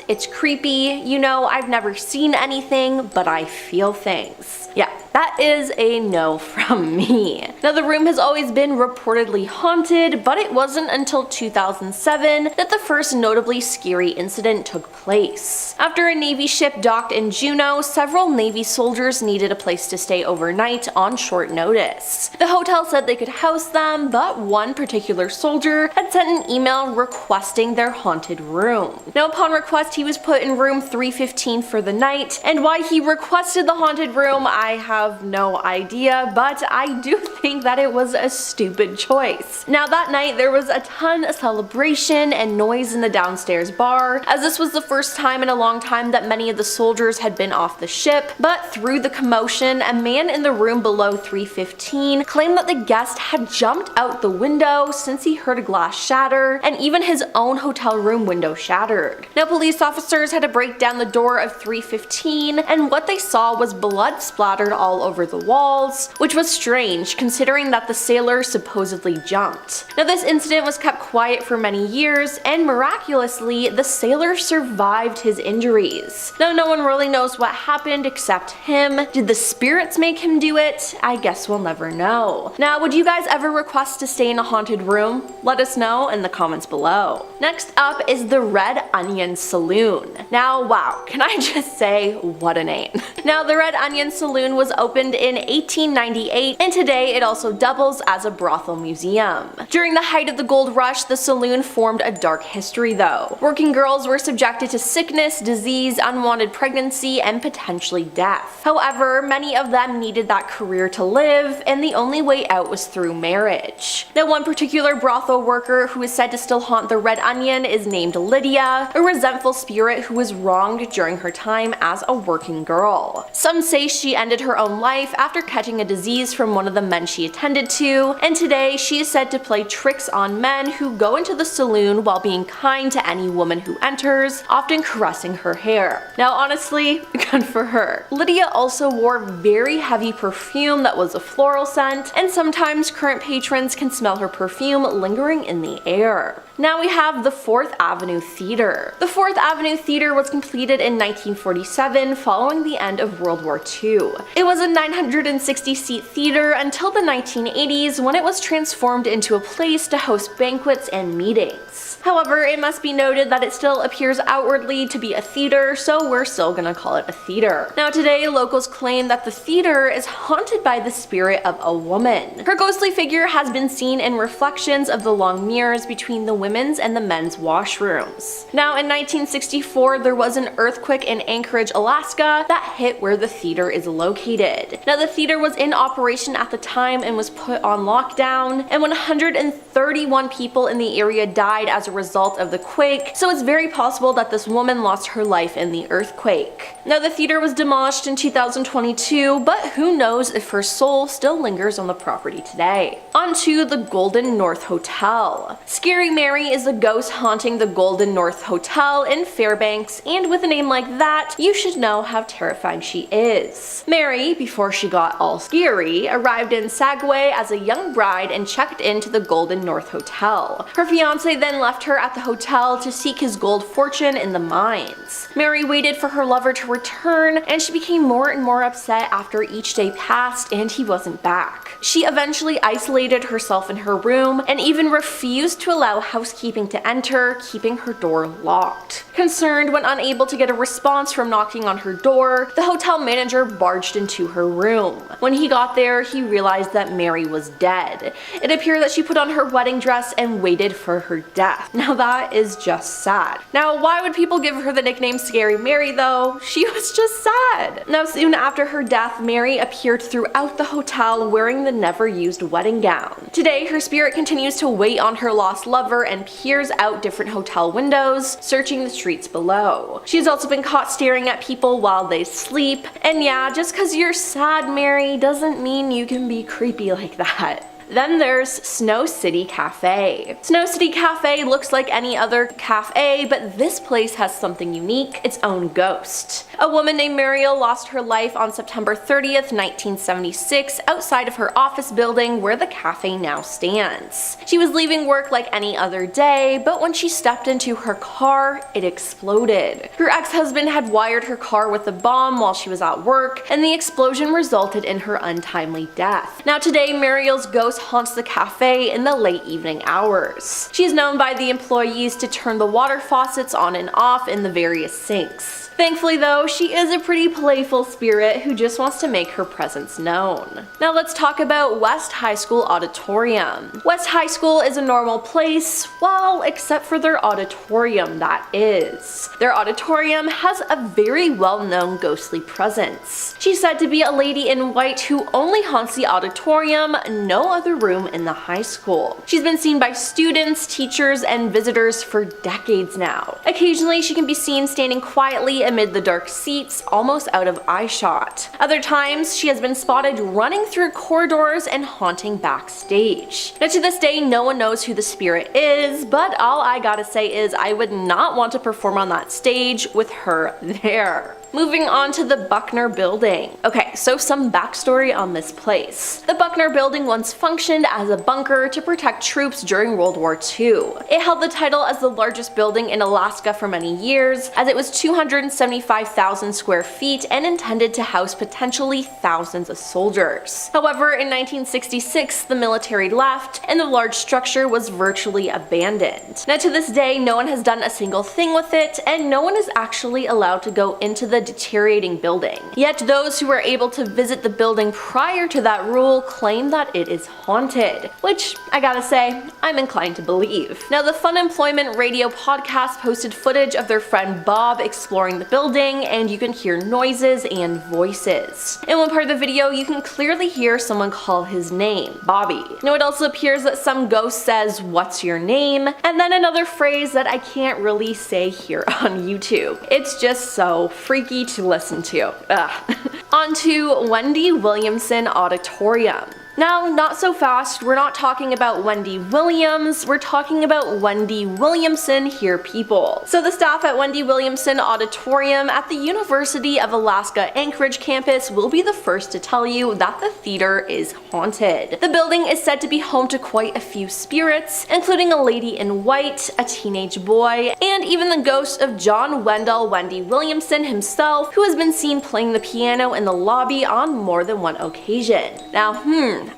it's creepy, you know, I've never seen anything, but I feel things. Yeah, that is a no from me. Now, the room has always been reportedly haunted, but it wasn't until 2007 that the first notably scary incident took place. After a Navy ship docked in Juneau, several Navy soldiers needed a place to stay overnight on short notice. The hotel said they could house them, but one particular soldier had sent an email requesting their haunted room. Now, upon request, he was put in room 315 for the night, and why he requested the haunted room, I have no idea, but I do think that it was a stupid choice. Now, that night there was a ton of celebration and noise in the downstairs bar, as this was the first time in a long time that many of the soldiers had been off the ship, but through the commotion, a man in the room below 315 claimed that the guest had jumped out the window since he heard a glass shatter, and even his own hotel room window shattered. Now, police officers had to break down the door of 315, and what they saw was blood splattered all over the walls, which was strange considering that the sailor supposedly jumped. Now, this incident was kept quiet for many years, and miraculously, the sailor survived his injuries. Now, no one really knows what happened except him. Did the spirits make him do it? I guess we'll never know. Now, would you guys ever request to stay in a haunted room? Let us know in the comments below. Next up is the Red Onion Saloon. Now, wow, can I just say, what a name. Now, the Red Onion Saloon was opened in 1898, and today it also also doubles as a brothel museum. During the height of the gold rush, the saloon formed a dark history though. Working girls were subjected to sickness, disease, unwanted pregnancy, and potentially death. However, many of them needed that career to live, and the only way out was through marriage. Now, one particular brothel worker who is said to still haunt the Red Onion is named Lydia, a resentful spirit who was wronged during her time as a working girl. Some say she ended her own life after catching a disease from one of the men she attended to, and today she is said to play tricks on men who go into the saloon while being kind to any woman who enters, often caressing her hair. Now honestly, good for her. Lydia also wore very heavy perfume that was a floral scent, and sometimes current patrons can smell her perfume lingering in the air. Now we have the 4th Avenue Theater. The 4th Avenue Theater was completed in 1947 following the end of World War II. It was a 960-seat theater until the 1980s when it was transformed into a place to host banquets and meetings. However, it must be noted that it still appears outwardly to be a theater, so we're still gonna call it a theater. Now today, locals claim that the theater is haunted by the spirit of a woman. Her ghostly figure has been seen in reflections of the long mirrors between the women's and the men's washrooms. Now in 1964, there was an earthquake in Anchorage, Alaska that hit where the theater is located. Now the theater was in operation at the time and was put on lockdown, and 131 people in the area died as a result of the quake, so it's very possible that this woman lost her life in the earthquake. Now the theater was demolished in 2022, but who knows if her soul still lingers on the property today. On to the Golden North Hotel. Scary Mary is a ghost haunting the Golden North Hotel in Fairbanks, and with a name like that, you should know how terrifying she is. Mary, before she got all scary, arrived in Sagaway as a young bride and checked into the Golden North Hotel. Her fiancé then left her at the hotel to seek his gold fortune in the mines. Mary waited for her lover to return, and she became more and more upset after each day passed and he wasn't back. She eventually isolated herself in her room and even refused to allow housekeeping to enter, keeping her door locked. Concerned when unable to get a response from knocking on her door, the hotel manager barged into her room. When he got there, he realized that Mary was dead. It appeared that she put on her wedding dress and waited for her death. Now that is just sad. Now why would people give her the nickname Scary Mary though? She was just sad. Now soon after her death, Mary appeared throughout the hotel wearing the never used wedding gown. Today her spirit continues to wait on her lost lover and peers out different hotel windows, searching the streets below. She's also been caught staring at people while they sleep, and yeah, just cause you're sad, Mary, doesn't mean you can be creepy like that. Then there's Snow City Cafe. Snow City Cafe looks like any other cafe, but this place has something unique, its own ghost. A woman named Muriel lost her life on September 30th, 1976 outside of her office building where the cafe now stands. She was leaving work like any other day, but when she stepped into her car, it exploded. Her ex-husband had wired her car with a bomb while she was at work, and the explosion resulted in her untimely death. Now today, Muriel's ghost haunts the cafe in the late evening hours. She is known by the employees to turn the water faucets on and off in the various sinks. Thankfully though, she is a pretty playful spirit who just wants to make her presence known. Now let's talk about West High School Auditorium. West High School is a normal place, well, except for their auditorium, that is. Their auditorium has a very well-known ghostly presence. She's said to be a lady in white who only haunts the auditorium, no other room in the high school. She's been seen by students, teachers, and visitors for decades now. Occasionally she can be seen standing quietly amid the dark seats, almost out of eyeshot. Other times, she has been spotted running through corridors and haunting backstage. Now to this day, no one knows who the spirit is, but all I gotta say is I would not want to perform on that stage with her there. Moving on to the Buckner Building. Okay, so some backstory on this place. The Buckner Building once functioned as a bunker to protect troops during World War II. It held the title as the largest building in Alaska for many years, as it was 275,000 square feet and intended to house potentially thousands of soldiers. However, in 1966, the military left, and the large structure was virtually abandoned. Now to this day, no one has done a single thing with it, and no one is actually allowed to go into the deteriorating building. Yet those who were able to visit the building prior to that rule claim that it is haunted, which I gotta say, I'm inclined to believe. Now, the Fun Employment Radio podcast posted footage of their friend Bob exploring the building, and you can hear noises and voices. In one part of the video, you can clearly hear someone call his name, Bobby. Now, it also appears that some ghost says, "What's your name?" and then another phrase that I can't really say here on YouTube. It's just so freaky to listen to. Ugh. On to Wendy Williamson Auditorium. Now, not so fast, we're not talking about Wendy Williams, we're talking about Wendy Williamson here, people. So the staff at Wendy Williamson Auditorium at the University of Alaska Anchorage campus will be the first to tell you that the theater is haunted. The building is said to be home to quite a few spirits, including a lady in white, a teenage boy, and even the ghost of John Wendell Wendy Williamson himself, who has been seen playing the piano in the lobby on more than one occasion. Now,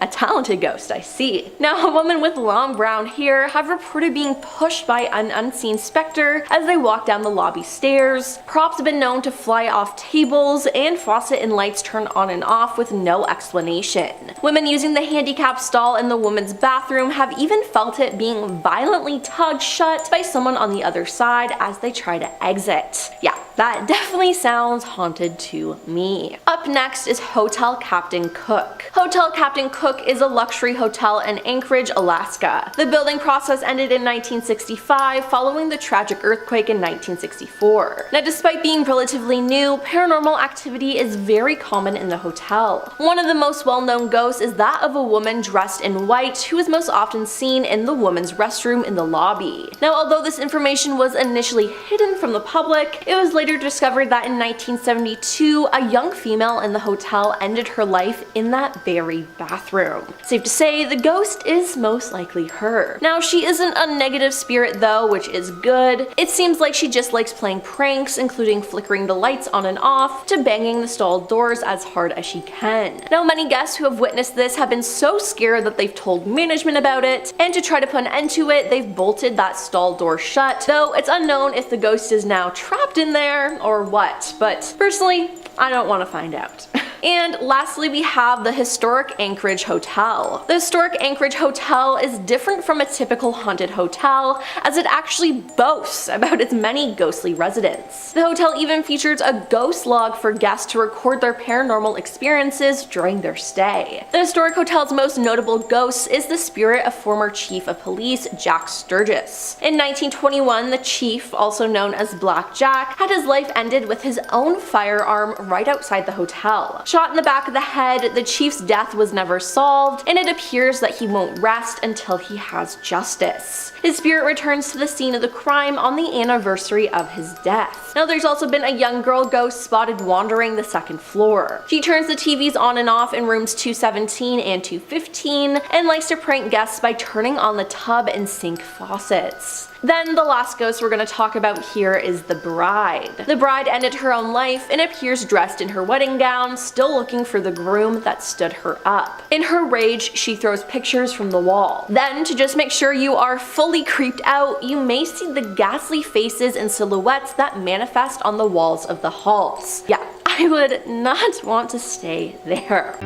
a talented ghost, I see. Now, a woman with long brown hair have reported being pushed by an unseen specter as they walk down the lobby stairs. Props have been known to fly off tables, and faucet and lights turn on and off with no explanation. Women using the handicap stall in the women's bathroom have even felt it being violently tugged shut by someone on the other side as they try to exit. Yeah, that definitely sounds haunted to me. Up next is Hotel Captain Cook. Hotel Captain Cook is a luxury hotel in Anchorage, Alaska. The building process ended in 1965 following the tragic earthquake in 1964. Now, despite being relatively new, paranormal activity is very common in the hotel. One of the most well-known ghosts is that of a woman dressed in white who is most often seen in the women's restroom in the lobby. Now, although this information was initially hidden from the public, it was later discovered that in 1972, a young female in the hotel ended her life in that very bathroom. Safe to say, the ghost is most likely her. Now, she isn't a negative spirit though, which is good. It seems like she just likes playing pranks, including flickering the lights on and off, to banging the stall doors as hard as she can. Now, many guests who have witnessed this have been so scared that they've told management about it, and to try to put an end to it, they've bolted that stall door shut, though it's unknown if the ghost is now trapped in there or what, but personally, I don't want to find out. And lastly, we have the Historic Anchorage Hotel. The Historic Anchorage Hotel is different from a typical haunted hotel, as it actually boasts about its many ghostly residents. The hotel even features a ghost log for guests to record their paranormal experiences during their stay. The Historic Hotel's most notable ghost is the spirit of former Chief of Police Jack Sturgis. In 1921, the chief, also known as Black Jack, had his life ended with his own firearm right outside the hotel. Shot in the back of the head, the chief's death was never solved, and it appears that he won't rest until he has justice. His spirit returns to the scene of the crime on the anniversary of his death. Now, there's also been a young girl ghost spotted wandering the second floor. She turns the TVs on and off in rooms 217 and 215, and likes to prank guests by turning on the tub and sink faucets. Then the last ghost we're going to talk about here is the bride. The bride ended her own life and appears dressed in her wedding gown, still looking for the groom that stood her up. In her rage, she throws pictures from the wall. Then, to just make sure you are fully creeped out, you may see the ghastly faces and silhouettes that manifest on the walls of the halls. Yeah, I would not want to stay there.